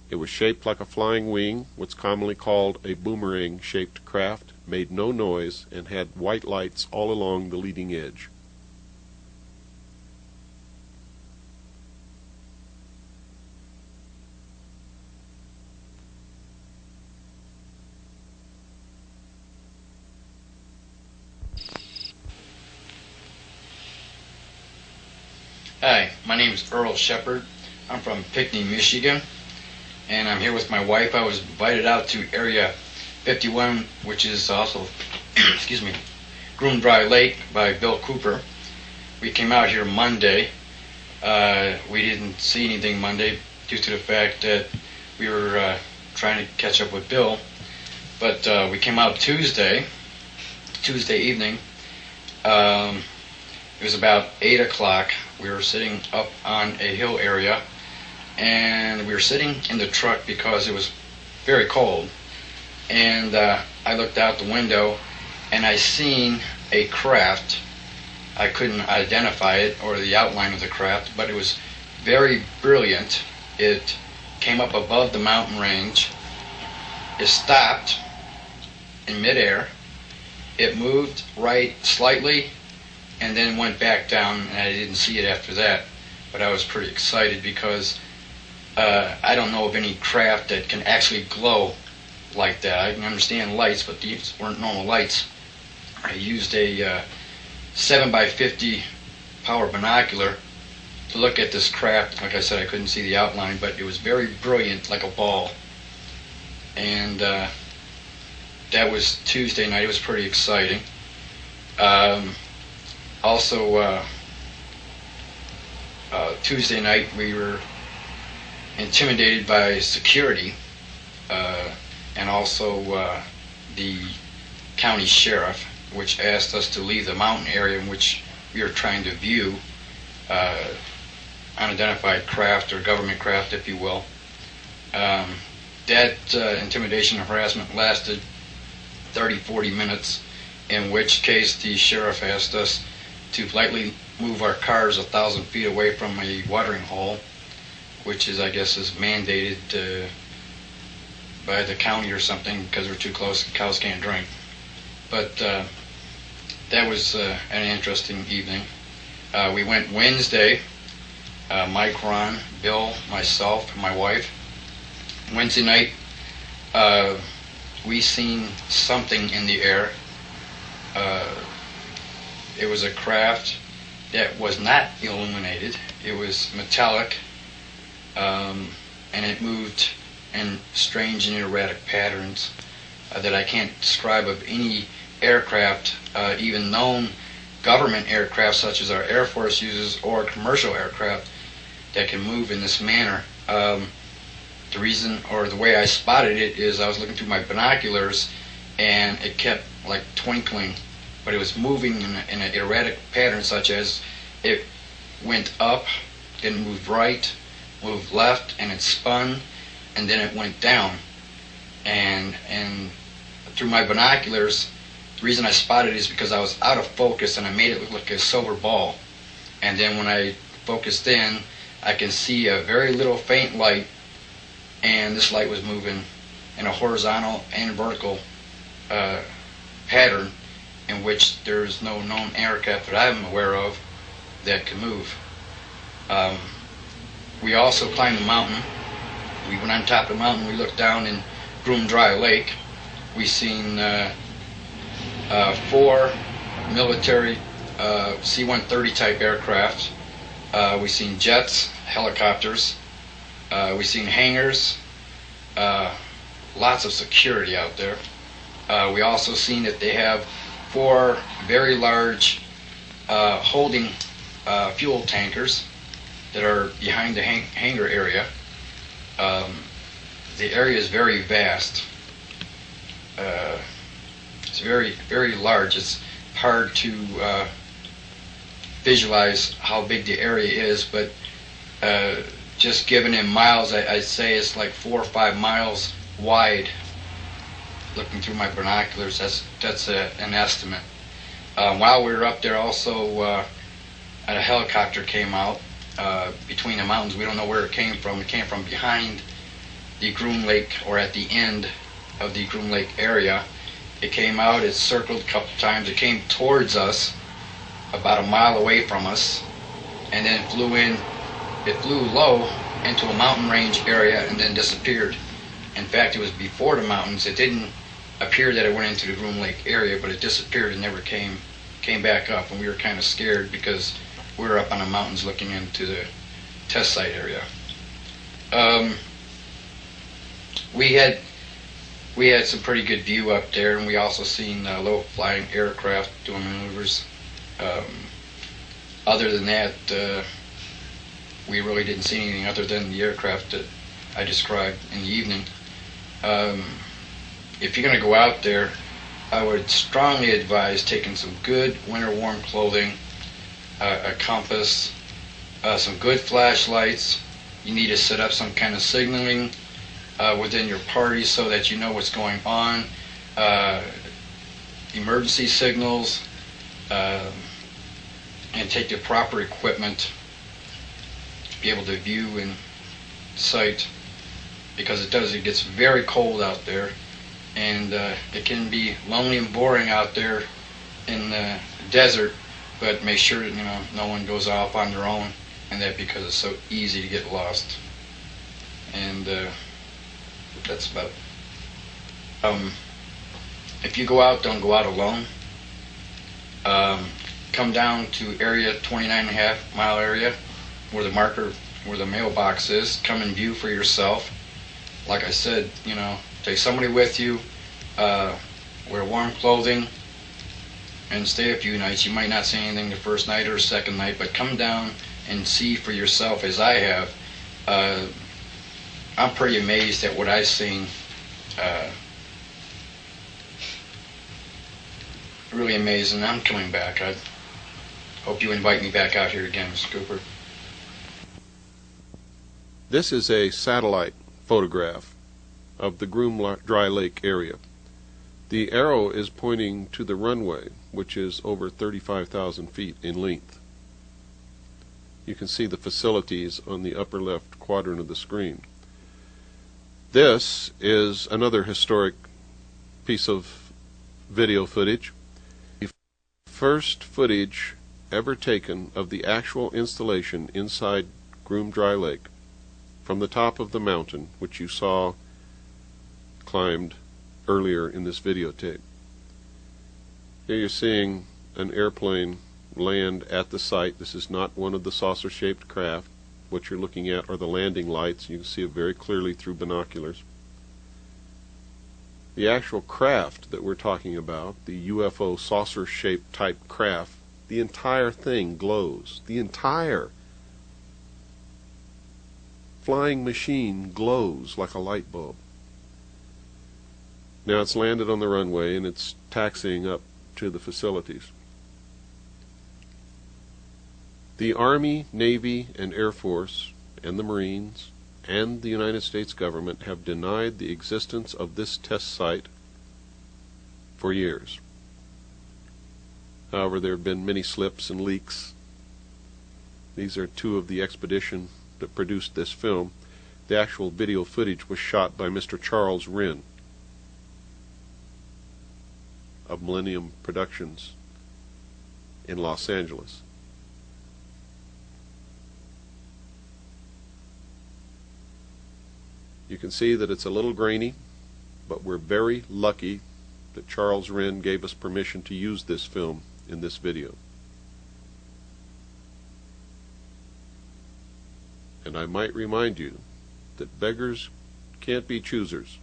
It was shaped like a flying wing, what's commonly called a boomerang-shaped craft, made no noise, and had white lights all along the leading edge. Hi, my name is Earl Shepard. I'm from Pinckney, Michigan, and I'm here with my wife. I was invited out to Area 51, which is also, Groom Dry Lake by Bill Cooper. We came out here Monday. We didn't see anything Monday due to the fact that we were trying to catch up with Bill. But we came out Tuesday evening. It was about 8 o'clock. We were sitting up on a hill area, and we were sitting in the truck because it was very cold. And I looked out the window, and I seen a craft. I couldn't identify it or the outline of the craft, but it was very brilliant. It came up above the mountain range. It stopped in midair. It moved right slightly, and then went back down, and I didn't see it after that. But I was pretty excited because I don't know of any craft that can actually glow like that. I can understand lights, but these weren't normal lights. I used a 7x50 power binocular to look at this craft. Like I said, I couldn't see the outline, but it was very brilliant, like a ball. And that was Tuesday night. It was pretty exciting. Also, Tuesday night we were intimidated by security, and also the county sheriff, which asked us to leave the mountain area in which we were trying to view unidentified craft, or government craft, if you will. That intimidation and harassment lasted 30-40 minutes, in which case the sheriff asked us to politely move our cars 1,000 feet away from a watering hole, which is, I guess, is mandated by the county or something, because we're too close, cows can't drink. But that was an interesting evening. We went Wednesday, Mike, Ron, Bill, myself, and my wife. Wednesday night, we seen something in the air. It was a craft that was not illuminated. It was metallic, and it moved in strange and erratic patterns that I can't describe of any aircraft, even known government aircraft such as our Air Force uses, or commercial aircraft that can move in this manner. The reason, or the way I spotted it, is I was looking through my binoculars and it kept like twinkling, but it was moving in an erratic pattern, such as it went up, then moved right, moved left, and it spun, and then it went down. And through my binoculars, the reason I spotted it is because I was out of focus and I made it look like a silver ball. And then when I focused in, I can see a very little faint light, and this light was moving in a horizontal and vertical pattern, in which there's no known aircraft that I'm aware of that can move. We also climbed the mountain. We went on top of the mountain. We looked down in Groom Dry Lake. We seen 4 military C-130 type aircraft. We seen jets, helicopters. We seen hangars. Lots of security out there. We also seen that they have 4 very large holding fuel tankers that are behind the hangar area. The area is very vast. It's very, very large. It's hard to visualize how big the area is, but just given in miles, I'd say it's like 4 or 5 miles wide. Looking through my binoculars, that's an estimate. While we were up there, also a helicopter came out between the mountains. We don't know where it came from. It came from behind the Groom Lake, or at the end of the Groom Lake area. It came out, it circled a couple times. It came towards us, about a mile away from us, and then it flew in. It flew low into a mountain range area and then disappeared. In fact, it was before the mountains. It didn't appear that it went into the Groom Lake area, but it disappeared and never came back up, and we were kind of scared because we were up on the mountains looking into the test site area. We had some pretty good view up there, and we also seen low flying aircraft doing maneuvers. Other than that, we really didn't see anything other than the aircraft that I described in the evening. If you're going to go out there, I would strongly advise taking some good winter warm clothing, a compass, some good flashlights. You need to set up some kind of signaling within your party so that you know what's going on, emergency signals, and take the proper equipment to be able to view and sight, because it gets very cold out there, and it can be lonely and boring out there in the desert, but make sure that no one goes off on their own, and that because it's so easy to get lost. And that's about it. If you go out, don't go out alone. Come down to area 29.5 mile area where the marker, where the mailbox is. Come and view for yourself. Like I said, take somebody with you. wear warm clothing, and stay a few nights. You might not see anything the first night or second night, but come down and see for yourself, as I have. I'm pretty amazed at what I've seen. Really amazing. I'm coming back. I hope you invite me back out here again, Mr. Cooper. This is a satellite photograph of the Groom Dry Lake area. The arrow is pointing to the runway, which is over 35,000 feet in length. You can see the facilities on the upper left quadrant of the screen. This is another historic piece of video footage. The first footage ever taken of the actual installation inside Groom Dry Lake from the top of the mountain, which you saw climbed earlier in this videotape. Here you're seeing an airplane land at the site. This is not one of the saucer-shaped craft. What you're looking at are the landing lights. You can see it very clearly through binoculars. The actual craft that we're talking about, the UFO saucer-shaped type craft, the entire thing glows. The entire flying machine glows like a light bulb. Now it's landed on the runway and it's taxiing up to the facilities. The Army, Navy, and Air Force, and the Marines, and the United States government have denied the existence of this test site for years. However, there have been many slips and leaks. These are two of the expedition that produced this film. The actual video footage was shot by Mr. Charles Wren of Millennium Productions in Los Angeles. You can see that it's a little grainy, but we're very lucky that Charles Wren gave us permission to use this film in this video. And I might remind you that beggars can't be choosers.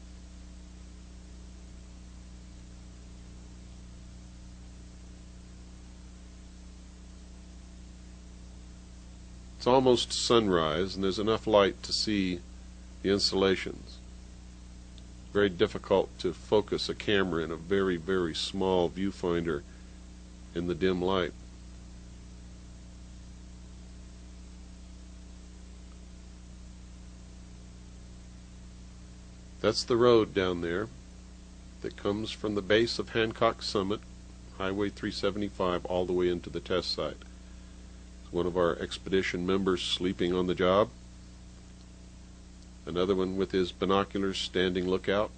It's almost sunrise and there's enough light to see the installations. Very difficult to focus a camera in a very, very small viewfinder in the dim light. That's the road down there that comes from the base of Hancock Summit, Highway 375, all the way into the test site. It's one of our expedition members sleeping on the job. Another one with his binoculars standing lookout.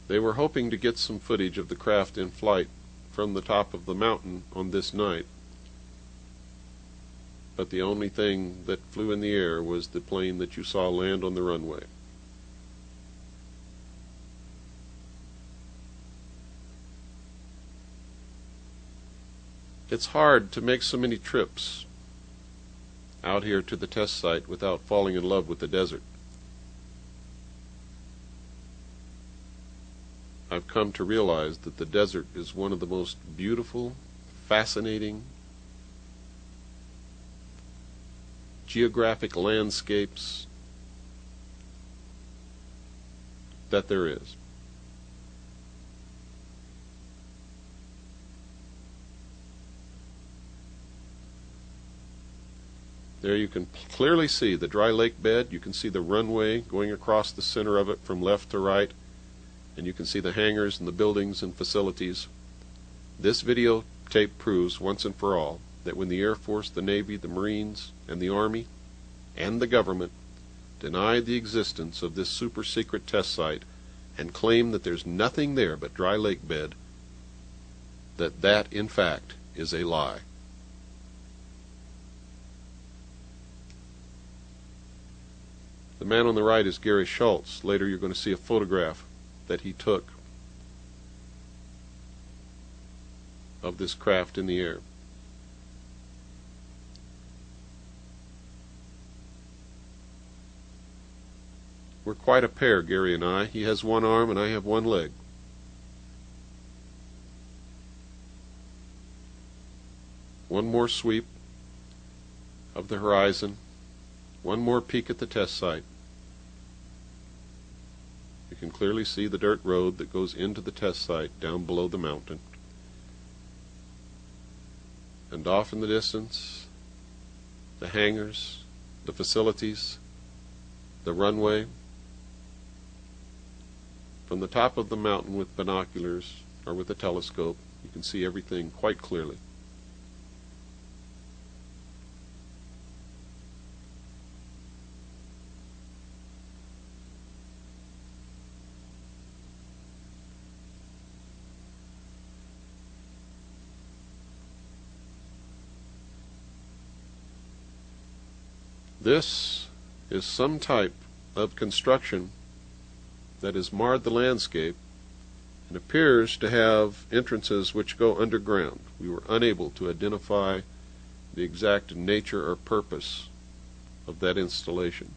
They were hoping to get some footage of the craft in flight from the top of the mountain on this night, but the only thing that flew in the air was the plane that you saw land on the runway. It's hard to make so many trips out here to the test site without falling in love with the desert. I've come to realize that the desert is one of the most beautiful, fascinating, geographic landscapes that there is. There you can clearly see the dry lake bed. You can see the runway going across the center of it from left to right. And you can see the hangars and the buildings and facilities. This videotape proves once and for all that when the Air Force, the Navy, the Marines, and the Army, and the government deny the existence of this super secret test site and claim that there's nothing there but dry lake bed, that in fact is a lie. The man on the right is Gary Schultz. Later you're going to see a photograph that he took of this craft in the air. We're quite a pair, Gary and I. He has one arm and I have one leg. One more sweep of the horizon. One more peek at the test site. You can clearly see the dirt road that goes into the test site down below the mountain. And off in the distance, the hangars, the facilities, the runway. From the top of the mountain with binoculars or with a telescope, you can see everything quite clearly. This is some type of construction that has marred the landscape and appears to have entrances which go underground. We were unable to identify the exact nature or purpose of that installation.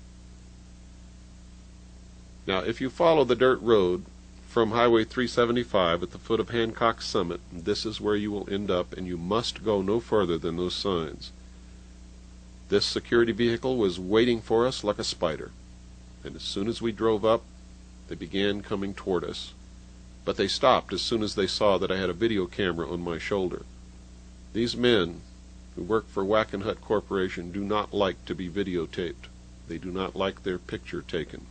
Now, if you follow the dirt road from Highway 375 at the foot of Hancock Summit, this is where you will end up, and you must go no further than those signs. This security vehicle was waiting for us like a spider, and as soon as we drove up, they began coming toward us. But they stopped as soon as they saw that I had a video camera on my shoulder. These men who work for Wackenhut Corporation do not like to be videotaped. They do not like their picture taken.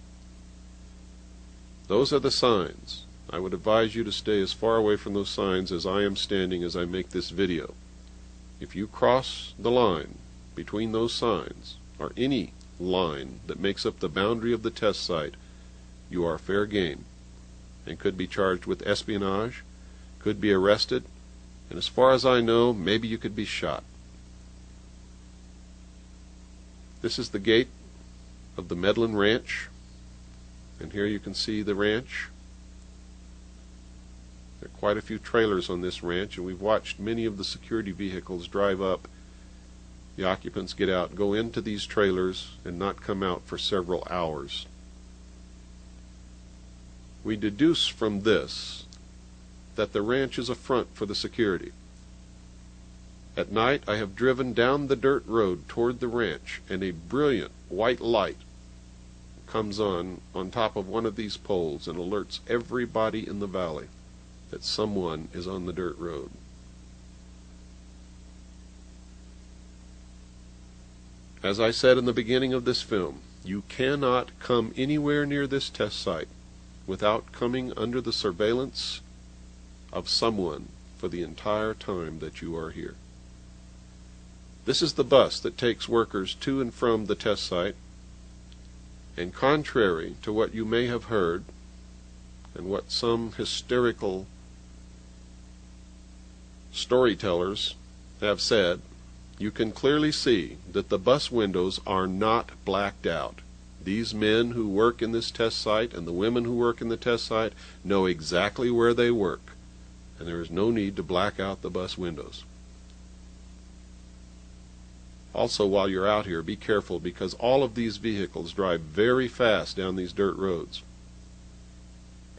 Those are the signs. I would advise you to stay as far away from those signs as I am standing as I make this video. If you cross the line between those signs, or any line that makes up the boundary of the test site, you are fair game and could be charged with espionage, could be arrested, and as far as I know, maybe you could be shot. This is the gate of the Medlin Ranch, and here you can see the ranch. There are quite a few trailers on this ranch, and we've watched many of the security vehicles drive up. The occupants get out, go into these trailers, and not come out for several hours. We deduce from this that the ranch is a front for the security. At night, I have driven down the dirt road toward the ranch, and a brilliant white light comes on top of one of these poles and alerts everybody in the valley that someone is on the dirt road. As I said in the beginning of this film, you cannot come anywhere near this test site without coming under the surveillance of someone for the entire time that you are here. This is the bus that takes workers to and from the test site, and contrary to what you may have heard and what some hysterical storytellers have said, you can clearly see that the bus windows are not blacked out. These men who work in this test site and the women who work in the test site know exactly where they work, and there is no need to black out the bus windows. Also, while you're out here, be careful, because all of these vehicles drive very fast down these dirt roads.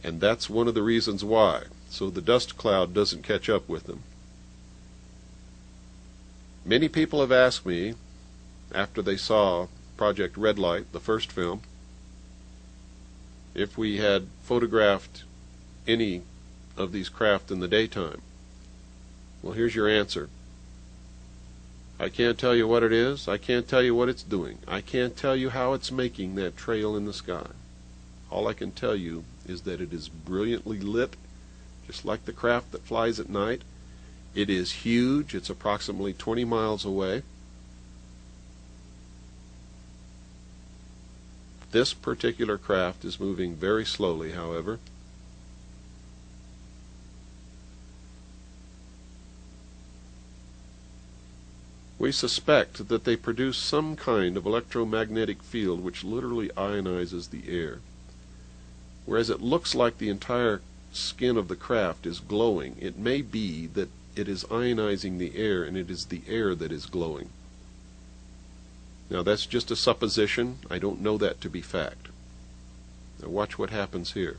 And that's one of the reasons why, so the dust cloud doesn't catch up with them. Many people have asked me, after they saw Project RedLight, the first film, if we had photographed any of these craft in the daytime. Well, here's your answer. I can't tell you what it is. I can't tell you what it's doing. I can't tell you how it's making that trail in the sky. All I can tell you is that it is brilliantly lit, just like the craft that flies at night. It is huge. It's approximately 20 miles away. This particular craft is moving very slowly, however. We suspect that they produce some kind of electromagnetic field which literally ionizes the air. Whereas it looks like the entire skin of the craft is glowing, it may be that it is ionizing the air, and it is the air that is glowing. Now, that's just a supposition. I don't know that to be fact. Now watch what happens here.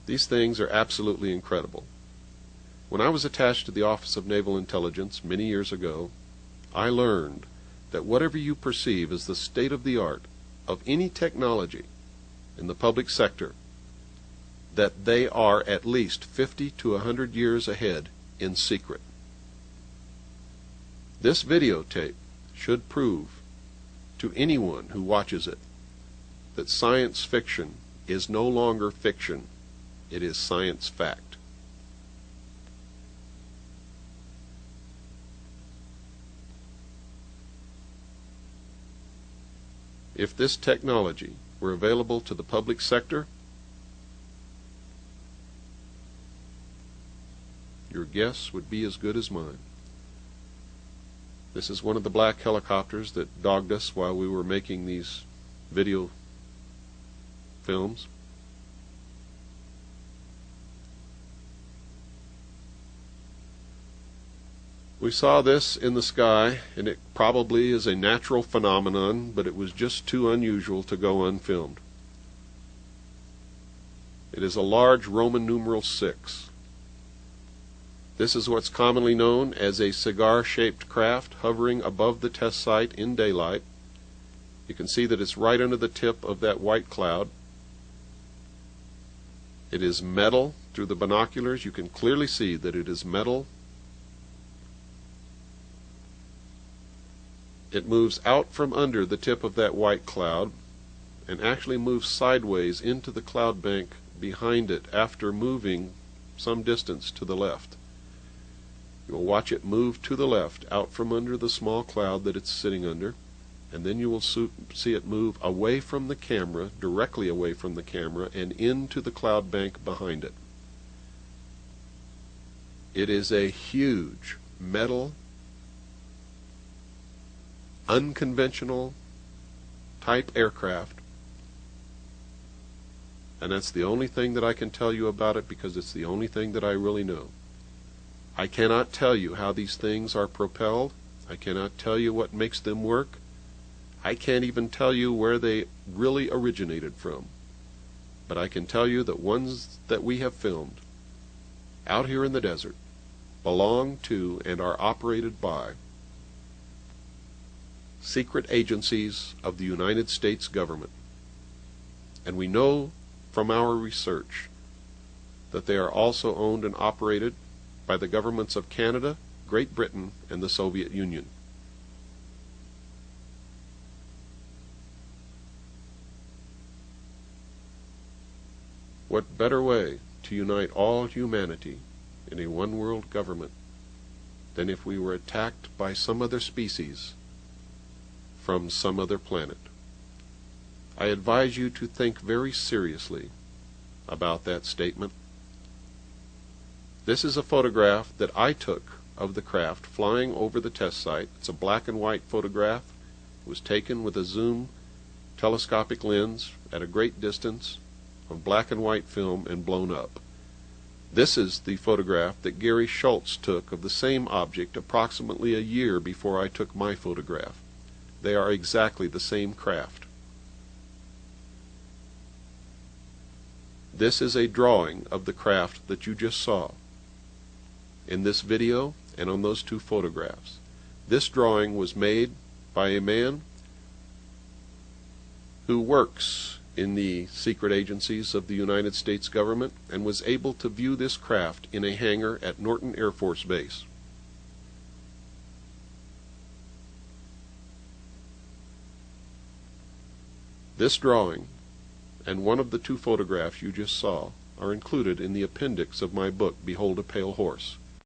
These things are absolutely incredible. When I was attached to the Office of Naval Intelligence many years ago, I learned that whatever you perceive as the state of the art of any technology in the public sector, that they are at least 50 to 100 years ahead in secret. This videotape should prove to anyone who watches it that science fiction is no longer fiction, it is science fact. If this technology were available to the public sector, your guess would be as good as mine. This is one of the black helicopters that dogged us while we were making these video films. We saw this in the sky, and it probably is a natural phenomenon, but it was just too unusual to go unfilmed. It is a large Roman numeral 6. This is what's commonly known as a cigar-shaped craft hovering above the test site in daylight. You can see that it's right under the tip of that white cloud. It is metal. Through the binoculars you can clearly see that it is metal. It moves out from under the tip of that white cloud and actually moves sideways into the cloud bank behind it after moving some distance to the left. You'll watch it move to the left out from under the small cloud that it's sitting under, and then you will see it move away from the camera, directly away from the camera, and into the cloud bank behind it. It is a huge metal, unconventional type aircraft, and that's the only thing that I can tell you about it because it's the only thing that I really know. I cannot tell you how these things are propelled. I cannot tell you what makes them work. I can't even tell you where they really originated from. But I can tell you that ones that we have filmed out here in the desert belong to and are operated by secret agencies of the United States government. And we know from our research that they are also owned and operated by the governments of Canada, Great Britain, and the Soviet Union. What better way to unite all humanity in a one-world government than if we were attacked by some other species from some other planet? I advise you to think very seriously about that statement. This is a photograph that I took of the craft flying over the test site. It's a black and white photograph. It was taken with a zoom telescopic lens at a great distance of black and white film and blown up. This is the photograph that Gary Schultz took of the same object approximately a year before I took my photograph. They are exactly the same craft. This is a drawing of the craft that you just saw in this video and on those two photographs. This drawing was made by a man who works in the secret agencies of the United States government and was able to view this craft in a hangar at Norton Air Force Base. This drawing and one of the two photographs you just saw are included in the appendix of my book, Behold a Pale Horse.